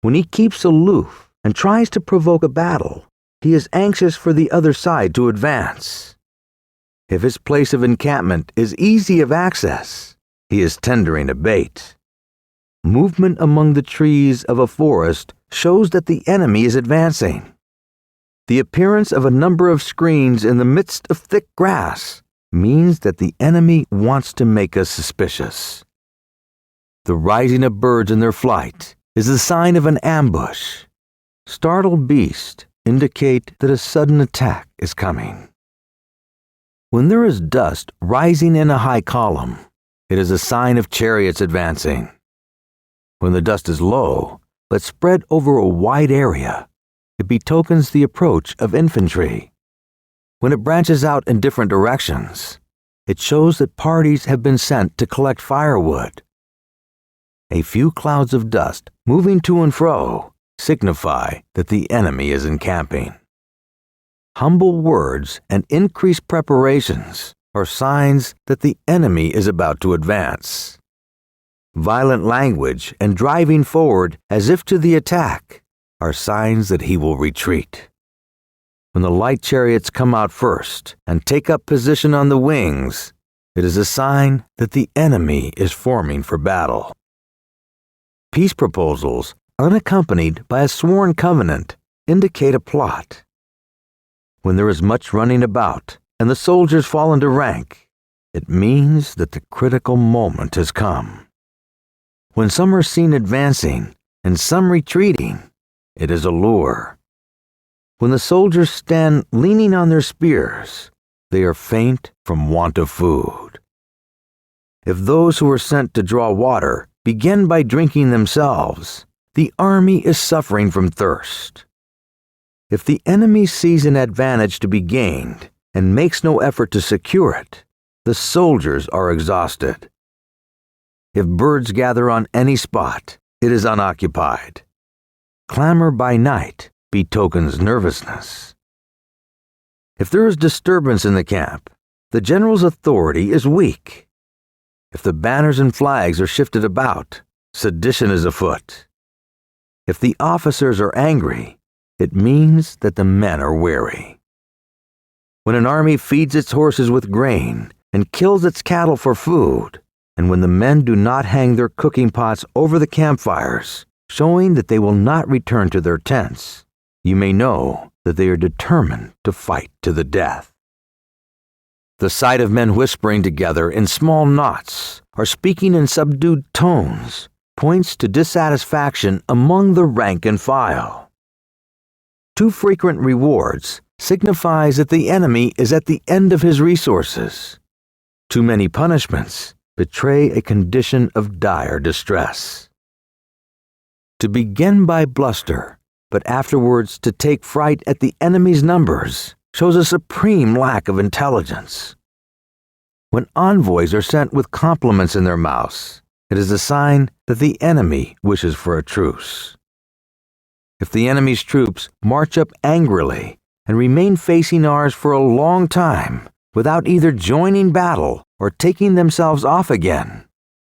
When he keeps aloof and tries to provoke a battle, he is anxious for the other side to advance. If his place of encampment is easy of access, he is tendering a bait. Movement among the trees of a forest shows that the enemy is advancing. The appearance of a number of screens in the midst of thick grass means that the enemy wants to make us suspicious. The rising of birds in their flight is the sign of an ambush. Startled beast indicate that a sudden attack is coming. When there is dust rising in a high column, it is a sign of chariots advancing. When the dust is low, but spread over a wide area, it betokens the approach of infantry. When it branches out in different directions, it shows that parties have been sent to collect firewood. A few clouds of dust moving to and fro signify that the enemy is encamping. Humble words and increased preparations are signs that the enemy is about to advance. Violent language and driving forward as if to the attack are signs that he will retreat. When the light chariots come out first and take up position on the wings, it is a sign that the enemy is forming for battle. Peace proposals, unaccompanied by a sworn covenant, indicate a plot. When there is much running about and the soldiers fall into rank, it means that the critical moment has come. When some are seen advancing and some retreating, it is a lure. When the soldiers stand leaning on their spears, they are faint from want of food. If those who are sent to draw water begin by drinking themselves, the army is suffering from thirst. If the enemy sees an advantage to be gained and makes no effort to secure it, the soldiers are exhausted. If birds gather on any spot, it is unoccupied. Clamor by night betokens nervousness. If there is disturbance in the camp, the general's authority is weak. If the banners and flags are shifted about, sedition is afoot. If the officers are angry, it means that the men are weary. When an army feeds its horses with grain and kills its cattle for food, and when the men do not hang their cooking pots over the campfires, showing that they will not return to their tents, you may know that they are determined to fight to the death. The sight of men whispering together in small knots or speaking in subdued tones points to dissatisfaction among the rank and file. Too frequent rewards signifies that the enemy is at the end of his resources. Too many punishments betray a condition of dire distress. To begin by bluster, but afterwards to take fright at the enemy's numbers, shows a supreme lack of intelligence. When envoys are sent with compliments in their mouths, it is a sign that the enemy wishes for a truce. If the enemy's troops march up angrily and remain facing ours for a long time without either joining battle or taking themselves off again,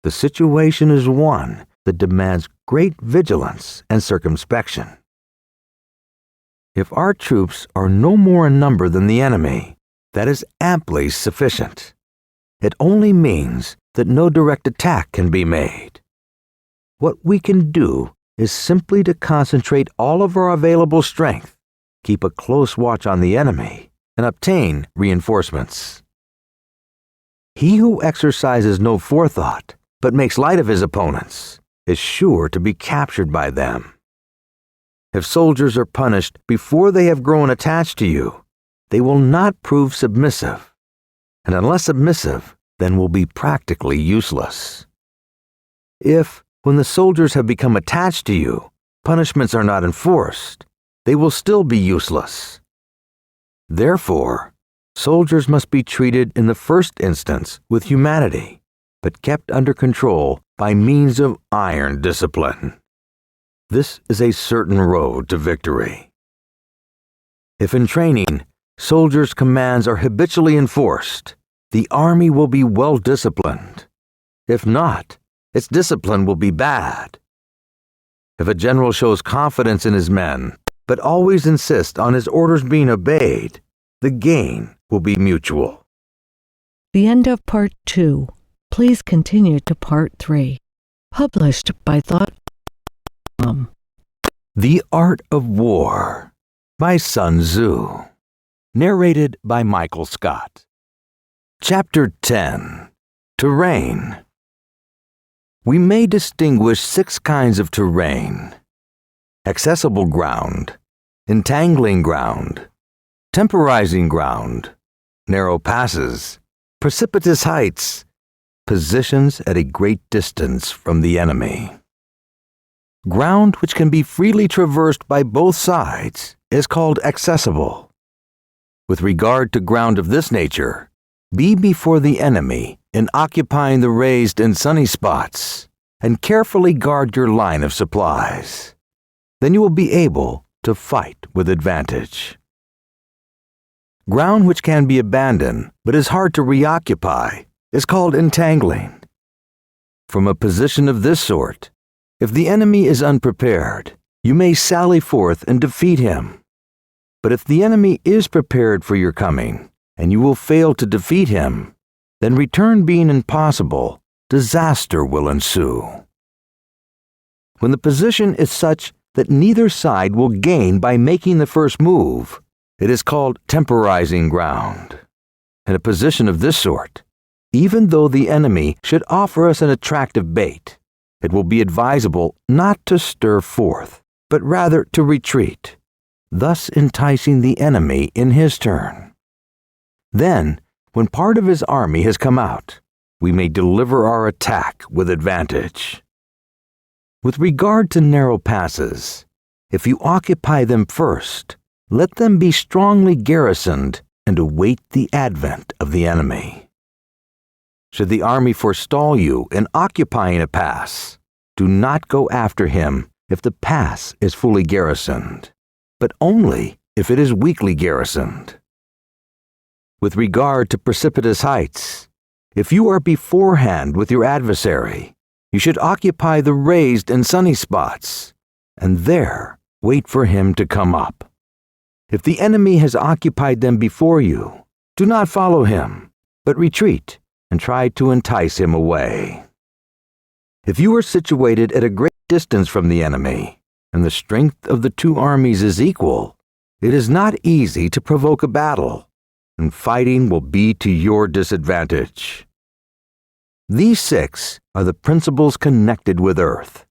the situation is one that demands great vigilance and circumspection. If our troops are no more in number than the enemy, that is amply sufficient. It only means that no direct attack can be made. What we can do is simply to concentrate all of our available strength, keep a close watch on the enemy, and obtain reinforcements. He who exercises no forethought, but makes light of his opponents, is sure to be captured by them. If soldiers are punished before they have grown attached to you, they will not prove submissive, and unless submissive, then will be practically useless. If, when the soldiers have become attached to you, punishments are not enforced, they will still be useless. Therefore, soldiers must be treated in the first instance with humanity, but kept under control by means of iron discipline. This is a certain road to victory. If in training, soldiers' commands are habitually enforced, the army will be well disciplined. If not, its discipline will be bad. If a general shows confidence in his men, but always insists on his orders being obeyed, the gain will be mutual. The end of Part 2. Please continue to Part 3. Published by Thought.com. The Art of War by Sun Tzu. Narrated by Michael Scott. Chapter 10. Terrain. We may distinguish 6 kinds of terrain: accessible ground, entangling ground, temporizing ground, narrow passes, precipitous heights, positions at a great distance from the enemy. Ground which can be freely traversed by both sides is called accessible. With regard to ground of this nature, be before the enemy in occupying the raised and sunny spots, and carefully guard your line of supplies. Then you will be able to fight with advantage. Ground which can be abandoned but is hard to reoccupy is called entangling. From a position of this sort, if the enemy is unprepared, you may sally forth and defeat him. But if the enemy is prepared for your coming, and you will fail to defeat him, then return being impossible, disaster will ensue. When the position is such that neither side will gain by making the first move, it is called temporizing ground. In a position of this sort, even though the enemy should offer us an attractive bait, it will be advisable not to stir forth, but rather to retreat, thus enticing the enemy in his turn. Then, when part of his army has come out, we may deliver our attack with advantage. With regard to narrow passes, if you occupy them first, let them be strongly garrisoned and await the advent of the enemy. Should the army forestall you in occupying a pass, do not go after him if the pass is fully garrisoned, but only if it is weakly garrisoned. With regard to precipitous heights, if you are beforehand with your adversary, you should occupy the raised and sunny spots, and there wait for him to come up. If the enemy has occupied them before you, do not follow him, but retreat and try to entice him away. If you are situated at a great distance from the enemy, and the strength of the two armies is equal, it is not easy to provoke a battle, and fighting will be to your disadvantage. These 6 are the principles connected with earth.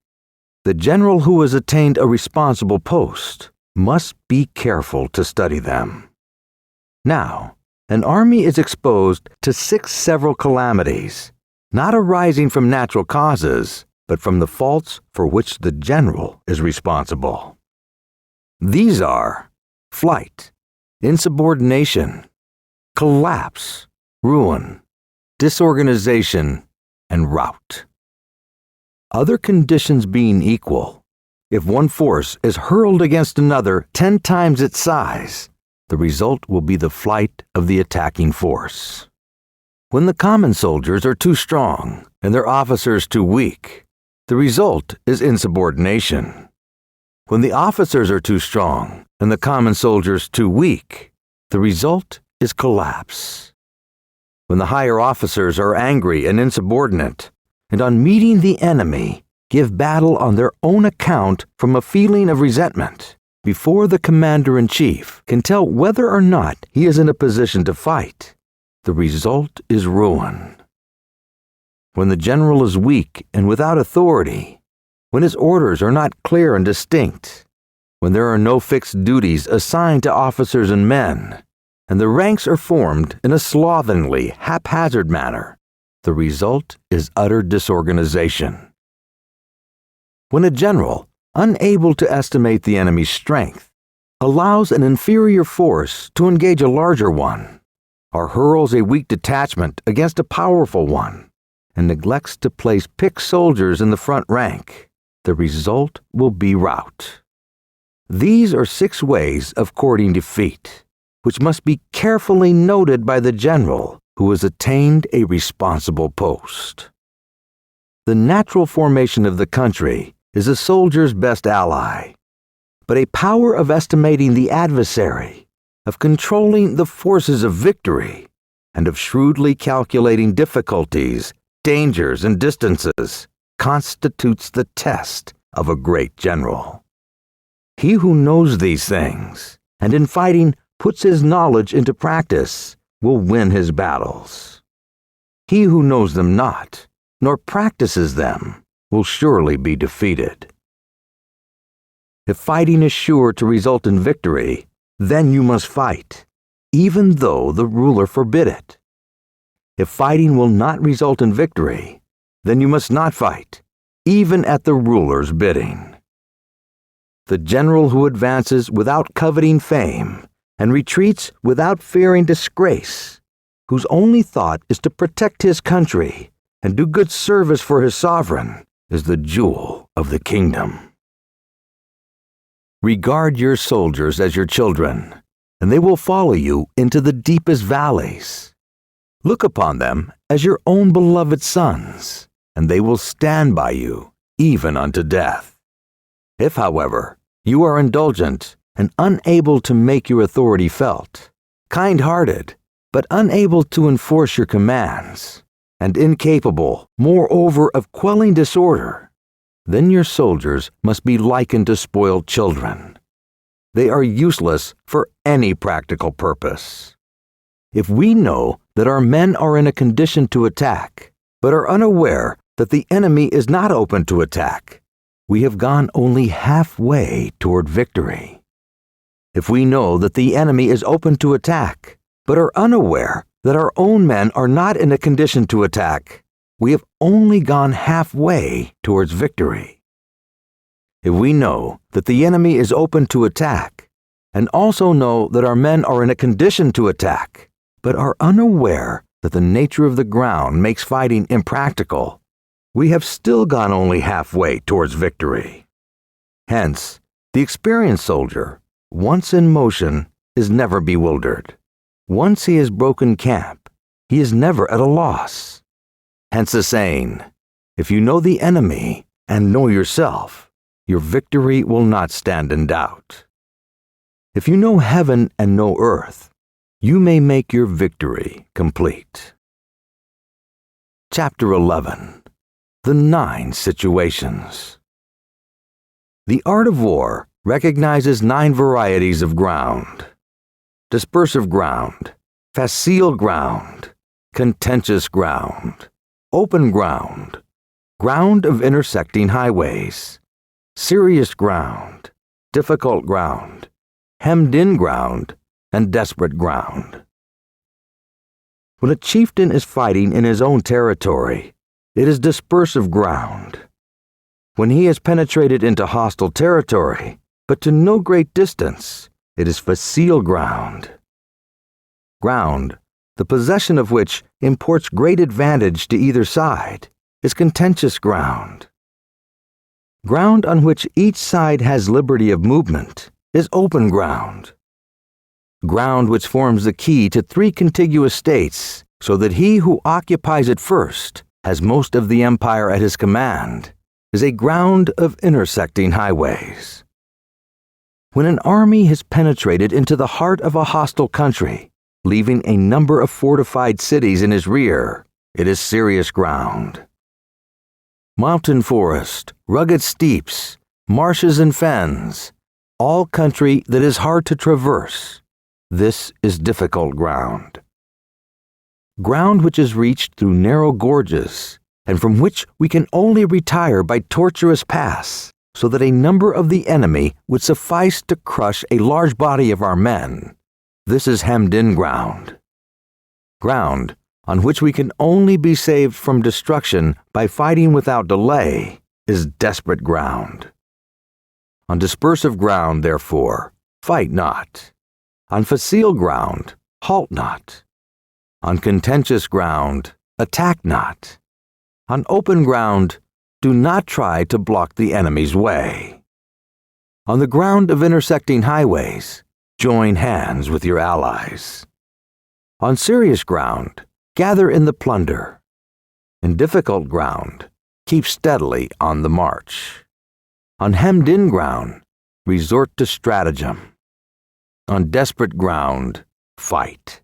The general who has attained a responsible post must be careful to study them. Now, an army is exposed to 6 several calamities, not arising from natural causes, but from the faults for which the general is responsible. These are flight, insubordination, collapse, ruin, disorganization, and rout. Other conditions being equal, if one force is hurled against another 10 times its size, the result will be the flight of the attacking force. When the common soldiers are too strong and their officers too weak, the result is insubordination. When the officers are too strong and the common soldiers too weak, the result is collapse. When the higher officers are angry and insubordinate, and on meeting the enemy, give battle on their own account from a feeling of resentment, before the commander-in-chief can tell whether or not he is in a position to fight, the result is ruin. When the general is weak and without authority, when his orders are not clear and distinct, when there are no fixed duties assigned to officers and men, and the ranks are formed in a slovenly, haphazard manner, the result is utter disorganization. When a general, unable to estimate the enemy's strength, allows an inferior force to engage a larger one, or hurls a weak detachment against a powerful one, and neglects to place picked soldiers in the front rank, the result will be rout. These are 6 ways of courting defeat, which must be carefully noted by the general who has attained a responsible post. The natural formation of the country is a soldier's best ally, but a power of estimating the adversary, of controlling the forces of victory, and of shrewdly calculating difficulties, dangers, and distances constitutes the test of a great general. He who knows these things, and in fighting puts his knowledge into practice, will win his battles. He who knows them not, nor practices them, will surely be defeated. If fighting is sure to result in victory, then you must fight, even though the ruler forbid it. If fighting will not result in victory, then you must not fight, even at the ruler's bidding. The general who advances without coveting fame and retreats without fearing disgrace, whose only thought is to protect his country and do good service for his sovereign, is the jewel of the kingdom. Regard your soldiers as your children, and they will follow you into the deepest valleys. Look upon them as your own beloved sons, and they will stand by you, even unto death. If, however, you are indulgent and unable to make your authority felt, kind-hearted, but unable to enforce your commands, and incapable, moreover, of quelling disorder, then your soldiers must be likened to spoiled children. They are useless for any practical purpose. If we know that our men are in a condition to attack, but are unaware that the enemy is not open to attack, we have gone only halfway toward victory. If we know that the enemy is open to attack, but are unaware that our own men are not in a condition to attack, we have only gone halfway towards victory. If we know that the enemy is open to attack, and also know that our men are in a condition to attack, but are unaware that the nature of the ground makes fighting impractical, we have still gone only halfway towards victory. Hence, the experienced soldier, once in motion, is never bewildered. Once he has broken camp, he is never at a loss. Hence the saying, if you know the enemy and know yourself, your victory will not stand in doubt. If you know heaven and know earth, you may make your victory complete. Chapter 11. The 9 Situations. The art of war recognizes 9 varieties of ground: dispersive ground, facile ground, contentious ground, open ground, ground of intersecting highways, serious ground, difficult ground, hemmed-in ground, and desperate ground. When a chieftain is fighting in his own territory, it is dispersive ground. When he has penetrated into hostile territory, but to no great distance, it is facile ground. Ground, the possession of which imports great advantage to either side, is contentious ground. Ground on which each side has liberty of movement is open ground. Ground which forms the key to 3 contiguous states, so that he who occupies it first has most of the empire at his command, is a ground of intersecting highways. When an army has penetrated into the heart of a hostile country, leaving a number of fortified cities in his rear, it is serious ground. Mountain forest, rugged steeps, marshes and fens, all country that is hard to traverse, this is difficult ground. Ground which is reached through narrow gorges, and from which we can only retire by tortuous paths, so that a number of the enemy would suffice to crush a large body of our men. This is hemmed-in ground. Ground on which we can only be saved from destruction by fighting without delay is desperate ground. On dispersive ground, therefore, fight not. On facile ground, halt not. On contentious ground, attack not. On open ground, do not try to block the enemy's way. On the ground of intersecting highways, join hands with your allies. On serious ground, gather in the plunder. In difficult ground, keep steadily on the march. On hemmed-in ground, resort to stratagem. On desperate ground, fight.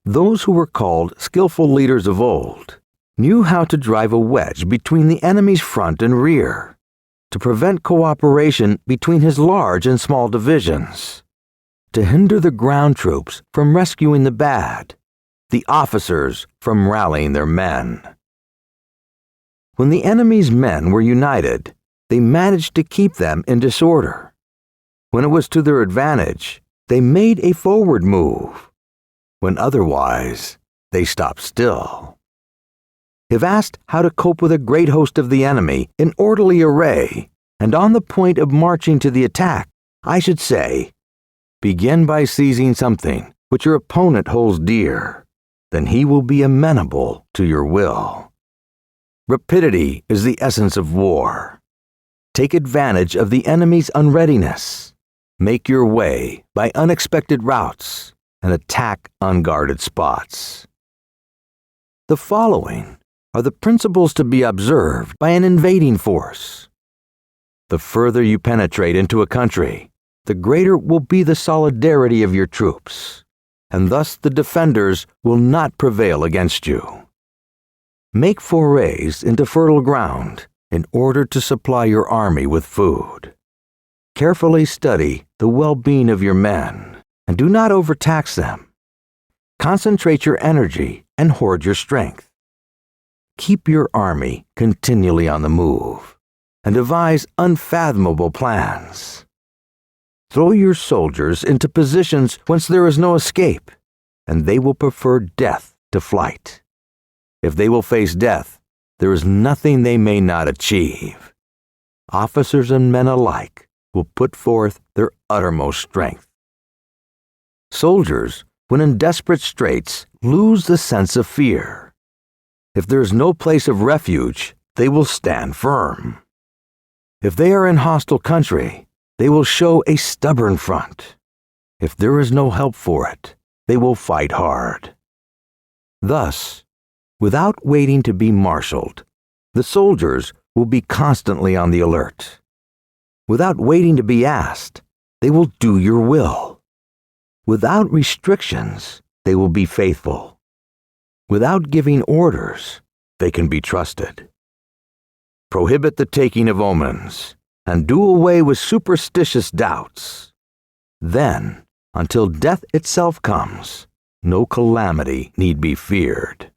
Those who were called skillful leaders of old knew how to drive a wedge between the enemy's front and rear, to prevent cooperation between his large and small divisions, to hinder the ground troops from rescuing the bad, the officers from rallying their men. When the enemy's men were united, they managed to keep them in disorder. When it was to their advantage, they made a forward move. When otherwise, they stopped still. If asked how to cope with a great host of the enemy in orderly array and on the point of marching to the attack, I should say, begin by seizing something which your opponent holds dear. Then he will be amenable to your will. Rapidity is the essence of war. Take advantage of the enemy's unreadiness. Make your way by unexpected routes and attack unguarded spots. The following are the principles to be observed by an invading force. The further you penetrate into a country, the greater will be the solidarity of your troops, and thus the defenders will not prevail against you. Make forays into fertile ground in order to supply your army with food. Carefully study the well-being of your men, and do not overtax them. Concentrate your energy and hoard your strength. Keep your army continually on the move, and devise unfathomable plans. Throw your soldiers into positions whence there is no escape, and they will prefer death to flight. If they will face death, there is nothing they may not achieve. Officers and men alike will put forth their uttermost strength. Soldiers, when in desperate straits, lose the sense of fear. If there is no place of refuge, they will stand firm. If they are in hostile country, they will show a stubborn front. If there is no help for it, they will fight hard. Thus, without waiting to be marshaled, the soldiers will be constantly on the alert. Without waiting to be asked, they will do your will. Without restrictions, they will be faithful. Without giving orders, they can be trusted. Prohibit the taking of omens, and do away with superstitious doubts. Then, until death itself comes, no calamity need be feared.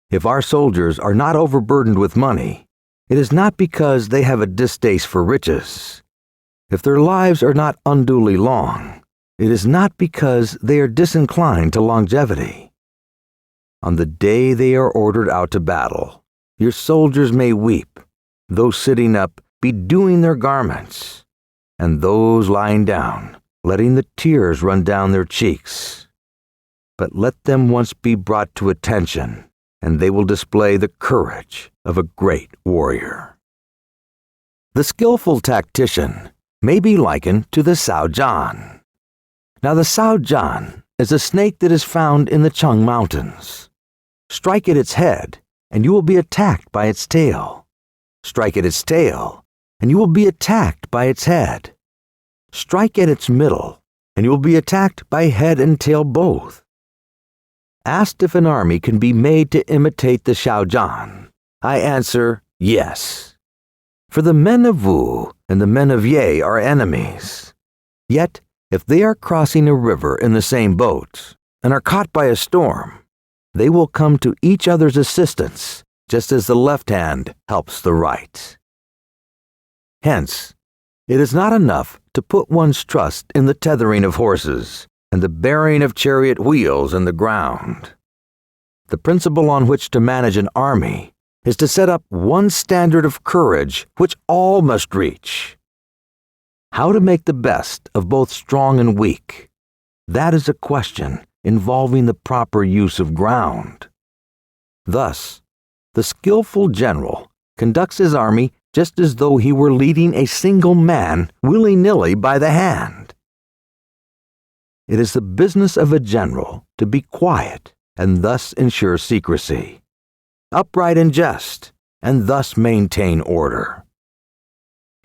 If our soldiers are not overburdened with money, it is not because they have a distaste for riches. If their lives are not unduly long, it is not because they are disinclined to longevity. On the day they are ordered out to battle, your soldiers may weep, those sitting up bedewing their garments, and those lying down, letting the tears run down their cheeks. But let them once be brought to attention, and they will display the courage of a great warrior. The skillful tactician may be likened to the Saojan. Now the Saojan is a snake that is found in the Chung Mountains. Strike at its head, and you will be attacked by its tail. Strike at its tail, and you will be attacked by its head. Strike at its middle, and you will be attacked by head and tail both. Asked if an army can be made to imitate the Saojan, I answer yes. For the men of Wu and the men of Ye are enemies. Yet, if they are crossing a river in the same boat and are caught by a storm, they will come to each other's assistance, just as the left hand helps the right. Hence, it is not enough to put one's trust in the tethering of horses and the bearing of chariot wheels in the ground. The principle on which to manage an army is to set up one standard of courage which all must reach. How to make the best of both strong and weak, that is a question involving the proper use of ground. Thus, the skillful general conducts his army just as though he were leading a single man willy-nilly by the hand. It is the business of a general to be quiet and thus ensure secrecy, upright in jest and thus maintain order.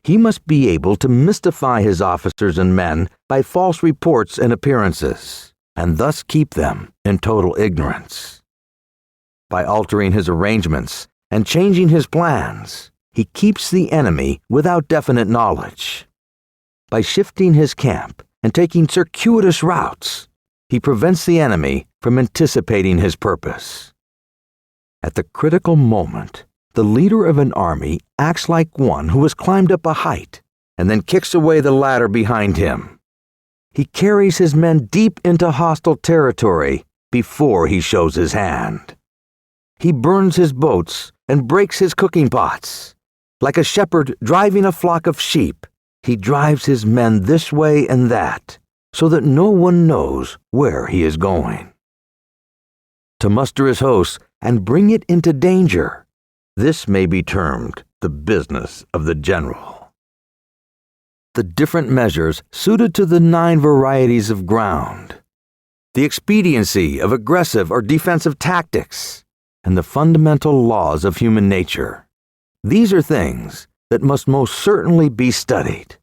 He must be able to mystify his officers and men by false reports and appearances, and thus keep them in total ignorance. By altering his arrangements and changing his plans, he keeps the enemy without definite knowledge. By shifting his camp and taking circuitous routes, he prevents the enemy from anticipating his purpose. At the critical moment, The leader of an army acts like one who has climbed up a height and then kicks away the ladder behind him. He carries his men deep into hostile territory before he shows his hand. He burns his boats and breaks his cooking pots. Like a shepherd driving a flock of sheep, he drives his men this way and that, so that no one knows where he is going. To muster his hosts and bring it into danger, this may be termed the business of the general. The different measures suited to the 9 varieties of ground, the expediency of aggressive or defensive tactics, and the fundamental laws of human nature. These are things that must most certainly be studied.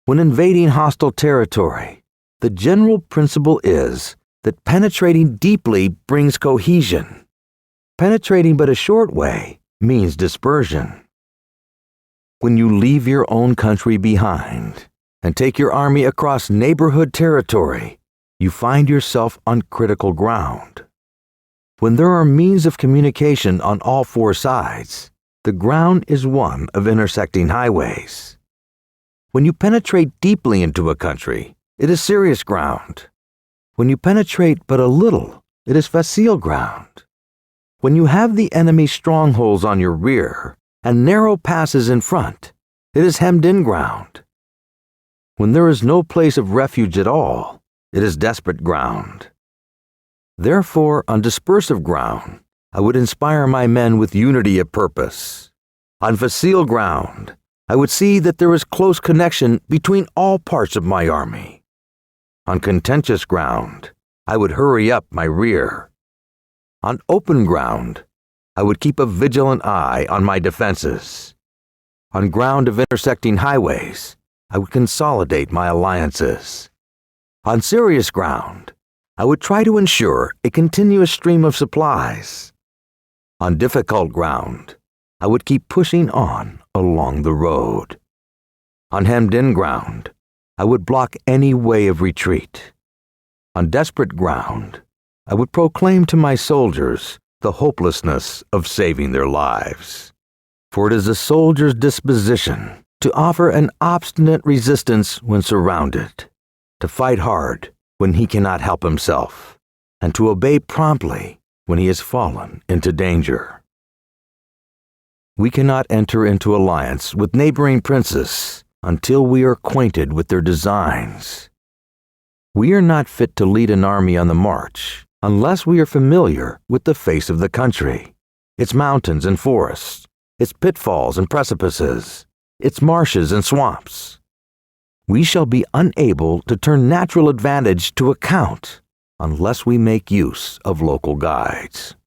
When invading hostile territory, the general principle is that penetrating deeply brings cohesion. Penetrating but a short way means dispersion. When you leave your own country behind and take your army across neighborhood territory, you find yourself on critical ground. When there are means of communication on all 4 sides, the ground is one of intersecting highways. When you penetrate deeply into a country, it is serious ground. When you penetrate but a little, it is facile ground. When you have the enemy's strongholds on your rear and narrow passes in front, it is hemmed-in ground. When there is no place of refuge at all, it is desperate ground. Therefore, on dispersive ground, I would inspire my men with unity of purpose. On facile ground, I would see that there is close connection between all parts of my army. On contentious ground, I would hurry up my rear. On open ground, I would keep a vigilant eye on my defenses. On ground of intersecting highways, I would consolidate my alliances. On serious ground, I would try to ensure a continuous stream of supplies. On difficult ground, I would keep pushing on along the road. On hemmed-in ground, I would block any way of retreat. On desperate ground, I would proclaim to my soldiers the hopelessness of saving their lives. For it is a soldier's disposition to offer an obstinate resistance when surrounded, to fight hard when he cannot help himself, and to obey promptly when he has fallen into danger. We cannot enter into alliance with neighboring princes until we are acquainted with their designs. We are not fit to lead an army on the march unless we are familiar with the face of the country, its mountains and forests, its pitfalls and precipices, its marshes and swamps. We shall be unable to turn natural advantage to account unless we make use of local guides.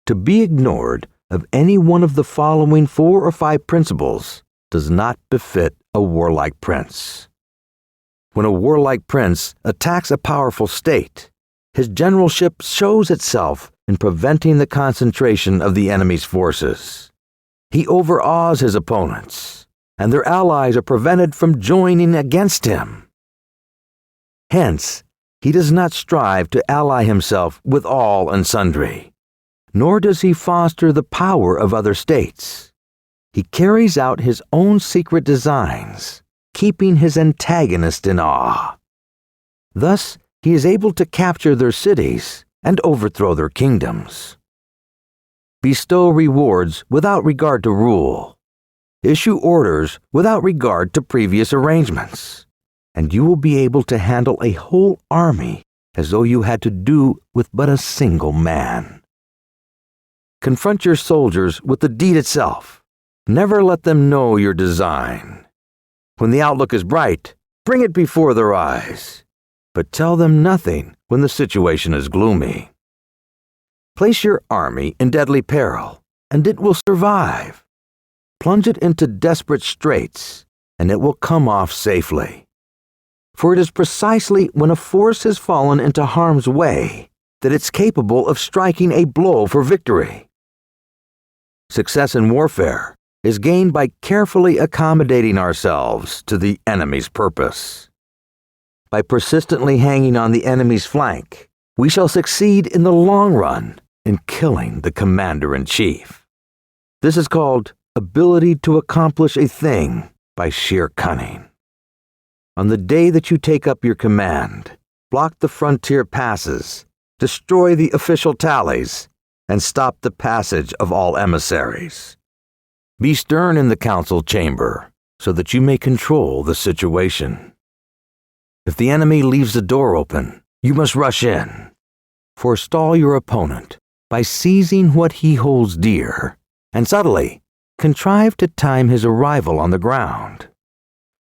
To be ignored of any one of the following 4 or 5 principles does not befit a warlike prince. When a warlike prince attacks a powerful state, his generalship shows itself in preventing the concentration of the enemy's forces. He overawes his opponents, and their allies are prevented from joining against him. Hence, he does not strive to ally himself with all and sundry, nor does he foster the power of other states. He carries out his own secret designs, keeping his antagonist in awe. Thus, he is able to capture their cities and overthrow their kingdoms. Bestow rewards without regard to rule. Issue orders without regard to previous arrangements, and you will be able to handle a whole army as though you had to do with but a single man. Confront your soldiers with the deed itself. Never let them know your design. When the outlook is bright, bring it before their eyes, but tell them nothing when the situation is gloomy. Place your army in deadly peril, and it will survive. Plunge it into desperate straits, and it will come off safely. For it is precisely when a force has fallen into harm's way that it's capable of striking a blow for victory. Success in warfare is gained by carefully accommodating ourselves to the enemy's purpose. By persistently hanging on the enemy's flank, we shall succeed in the long run in killing the commander-in-chief. This is called ability to accomplish a thing by sheer cunning. On the day that you take up your command, block the frontier passes, destroy the official tallies, and stop the passage of all emissaries. Be stern in the council chamber so that you may control the situation. If the enemy leaves the door open, you must rush in. Forestall your opponent by seizing what he holds dear, and subtly contrive to time his arrival on the ground.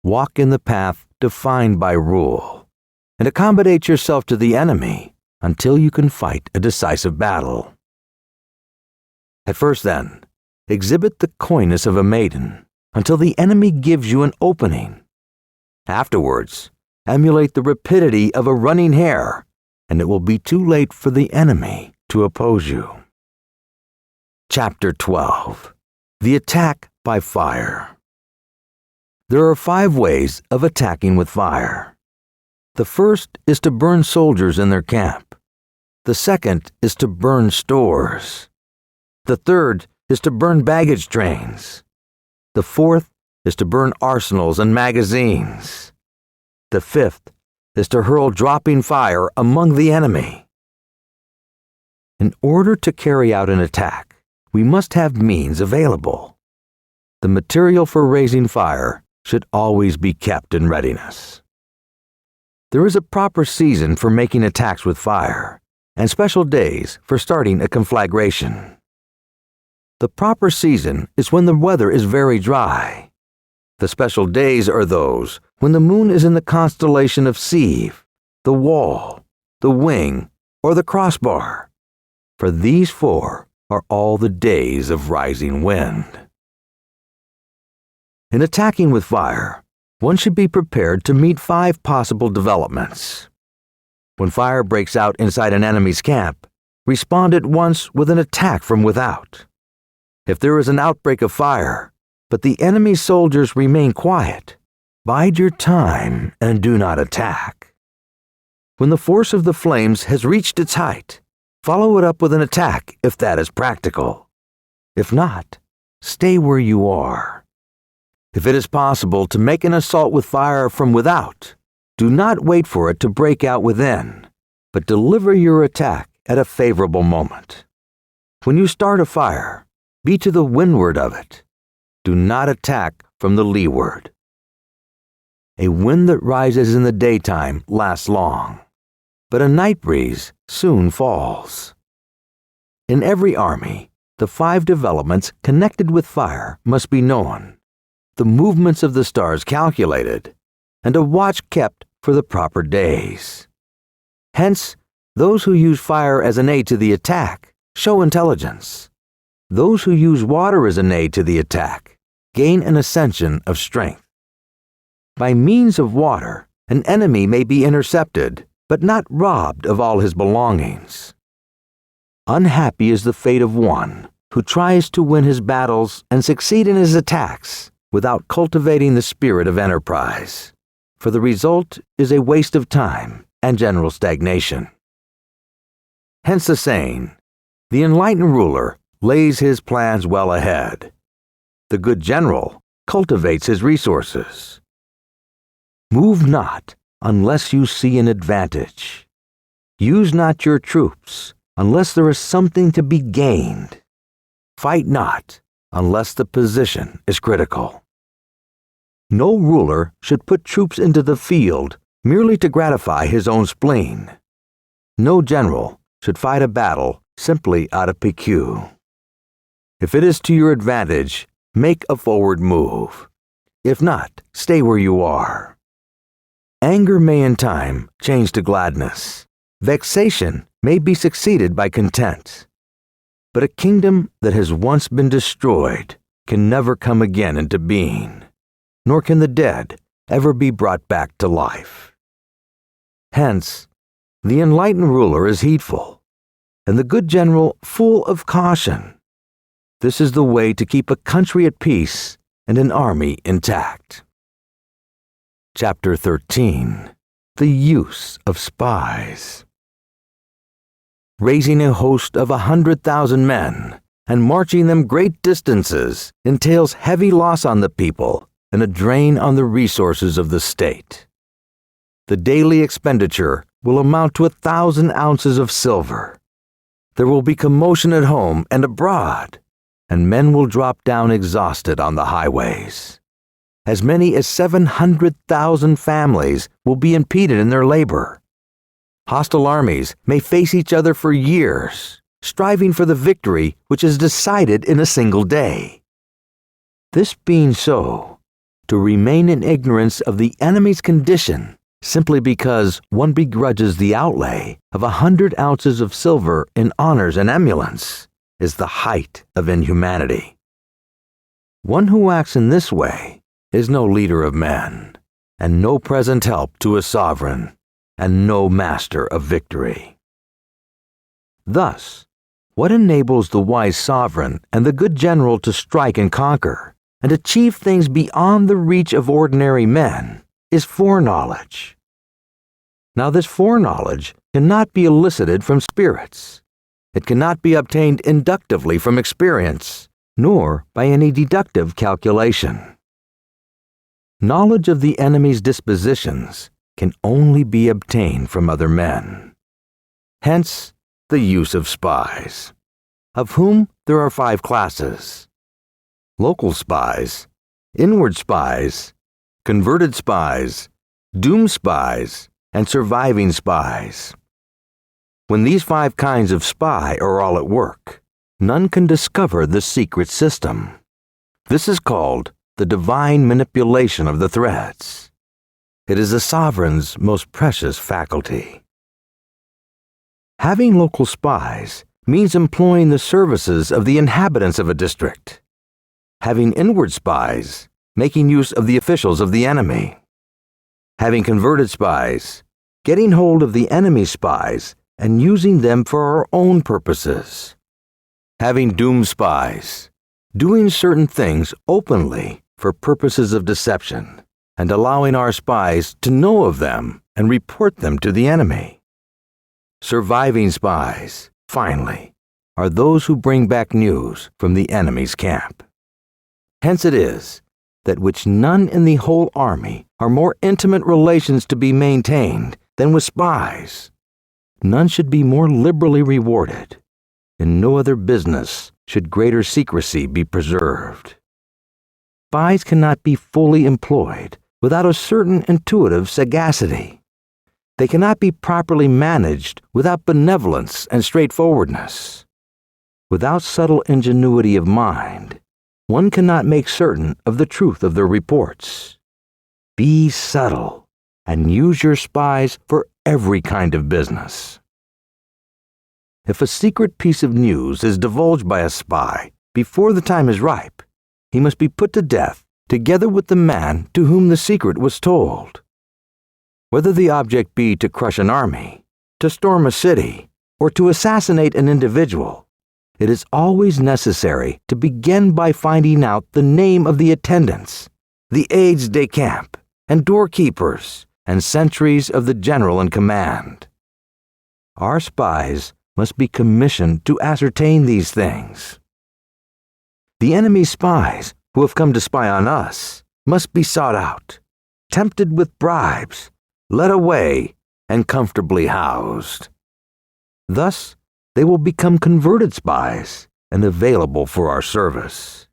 Walk in the path defined by rule, and accommodate yourself to the enemy until you can fight a decisive battle. At first, then, exhibit the coyness of a maiden until the enemy gives you an opening. Afterwards, emulate the rapidity of a running hare, and it will be too late for the enemy to oppose you. Chapter 12. The Attack by Fire. There are 5 ways of attacking with fire. The first is to burn soldiers in their camp. The second is to burn stores. The third is to burn baggage trains. The fourth is to burn arsenals and magazines. The fifth is to hurl dropping fire among the enemy. In order to carry out an attack, we must have means available. The material for raising fire should always be kept in readiness. There is a proper season for making attacks with fire, and special days for starting a conflagration. The proper season is when the weather is very dry. The special days are those when the moon is in the constellation of Sieve, the Wall, the Wing, or the Crossbar, for these 4 are all the days of rising wind. In attacking with fire, one should be prepared to meet 5 possible developments. When fire breaks out inside an enemy's camp, respond at once with an attack from without. If there is an outbreak of fire, but the enemy's soldiers remain quiet, bide your time and do not attack. When the force of the flames has reached its height, follow it up with an attack if that is practical. If not, stay where you are. If it is possible to make an assault with fire from without, do not wait for it to break out within, but deliver your attack at a favorable moment. When you start a fire, be to the windward of it. Do not attack from the leeward. A wind that rises in the daytime lasts long, but a night breeze soon falls. In every army, the 5 developments connected with fire must be known, the movements of the stars calculated, and a watch kept for the proper days. Hence, those who use fire as an aid to the attack show intelligence. Those who use water as an aid to the attack gain an ascension of strength. By means of water, an enemy may be intercepted, but not robbed of all his belongings. Unhappy is the fate of one who tries to win his battles and succeed in his attacks without cultivating the spirit of enterprise, for the result is a waste of time and general stagnation. Hence the saying, the enlightened ruler lays his plans well ahead. The good general cultivates his resources. Move not unless you see an advantage. Use not your troops unless there is something to be gained. Fight not unless the position is critical. No ruler should put troops into the field merely to gratify his own spleen. No general should fight a battle simply out of pique. If it is to your advantage, make a forward move. If not, stay where you are. Anger may in time change to gladness. Vexation may be succeeded by content. But a kingdom that has once been destroyed can never come again into being, nor can the dead ever be brought back to life. Hence, the enlightened ruler is heedful, and the good general full of caution. This is the way to keep a country at peace and an army intact. Chapter 13. The Use of Spies. Raising a host of 100,000 men and marching them great distances entails heavy loss on the people and a drain on the resources of the state. The daily expenditure will amount to 1,000 ounces of silver. There will be commotion at home and abroad, and men will drop down exhausted on the highways. As many as 700,000 families will be impeded in their labor. Hostile armies may face each other for years, striving for the victory which is decided in a single day. This being so, to remain in ignorance of the enemy's condition simply because one begrudges the outlay of 100 ounces of silver in honors and emoluments is the height of inhumanity. One who acts in this way is no leader of men, and no present help to a sovereign, and no master of victory. Thus, what enables the wise sovereign and the good general to strike and conquer, and achieve things beyond the reach of ordinary men, is foreknowledge. Now this foreknowledge cannot be elicited from spirits. It cannot be obtained inductively from experience, nor by any deductive calculation. Knowledge of the enemy's dispositions can only be obtained from other men. Hence, the use of spies, of whom there are 5 classes: local spies, inward spies, converted spies, doomed spies, and surviving spies. When these 5 kinds of spy are all at work, none can discover the secret system. This is called the divine manipulation of the threads. It is a sovereign's most precious faculty. Having local spies means employing the services of the inhabitants of a district. Having inward spies, making use of the officials of the enemy. Having converted spies, getting hold of the enemy's spies and using them for our own purposes. Having doomed spies, doing certain things openly for purposes of deception, and allowing our spies to know of them and report them to the enemy. Surviving spies, finally, are those who bring back news from the enemy's camp. Hence it is that which none in the whole army are more intimate relations to be maintained than with spies. None should be more liberally rewarded. In no other business should greater secrecy be preserved. Spies cannot be fully employed without a certain intuitive sagacity. They cannot be properly managed without benevolence and straightforwardness. Without subtle ingenuity of mind, one cannot make certain of the truth of their reports. Be subtle and use your spies for every kind of business. If a secret piece of news is divulged by a spy before the time is ripe, he must be put to death together with the man to whom the secret was told. Whether the object be to crush an army, to storm a city, or to assassinate an individual, it is always necessary to begin by finding out the name of the attendants, the aides de camp, and doorkeepers, and sentries of the general in command. Our spies must be commissioned to ascertain these things. The enemy's spies who have come to spy on us must be sought out, tempted with bribes, led away, and comfortably housed. Thus, they will become converted spies and available for our service.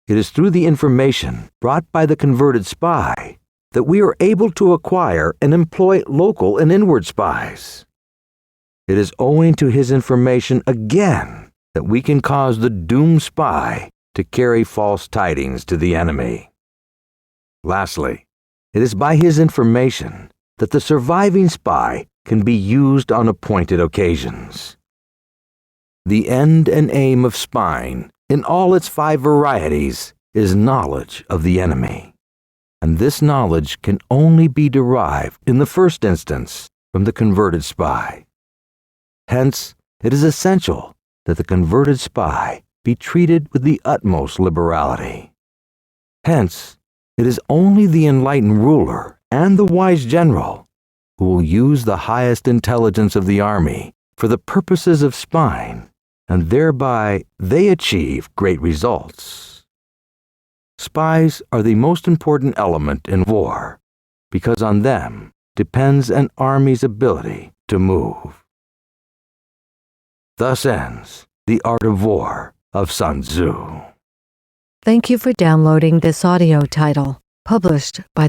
It is through the information brought by the converted spy that we are able to acquire and employ local and inward spies. It is owing to his information again that we can cause the doomed spy to carry false tidings to the enemy. Lastly, it is by his information that the surviving spy can be used on appointed occasions. The end and aim of spying, in all its 5 varieties, is knowledge of the enemy, and this knowledge can only be derived in the first instance from the converted spy. Hence, it is essential that the converted spy be treated with the utmost liberality. Hence, it is only the enlightened ruler and the wise general who will use the highest intelligence of the army for the purposes of spying, and thereby they achieve great results. Spies are the most important element in war, because on them depends an army's ability to move. Thus ends The Art of War of Sun Tzu. Thank you for downloading this audio title, published by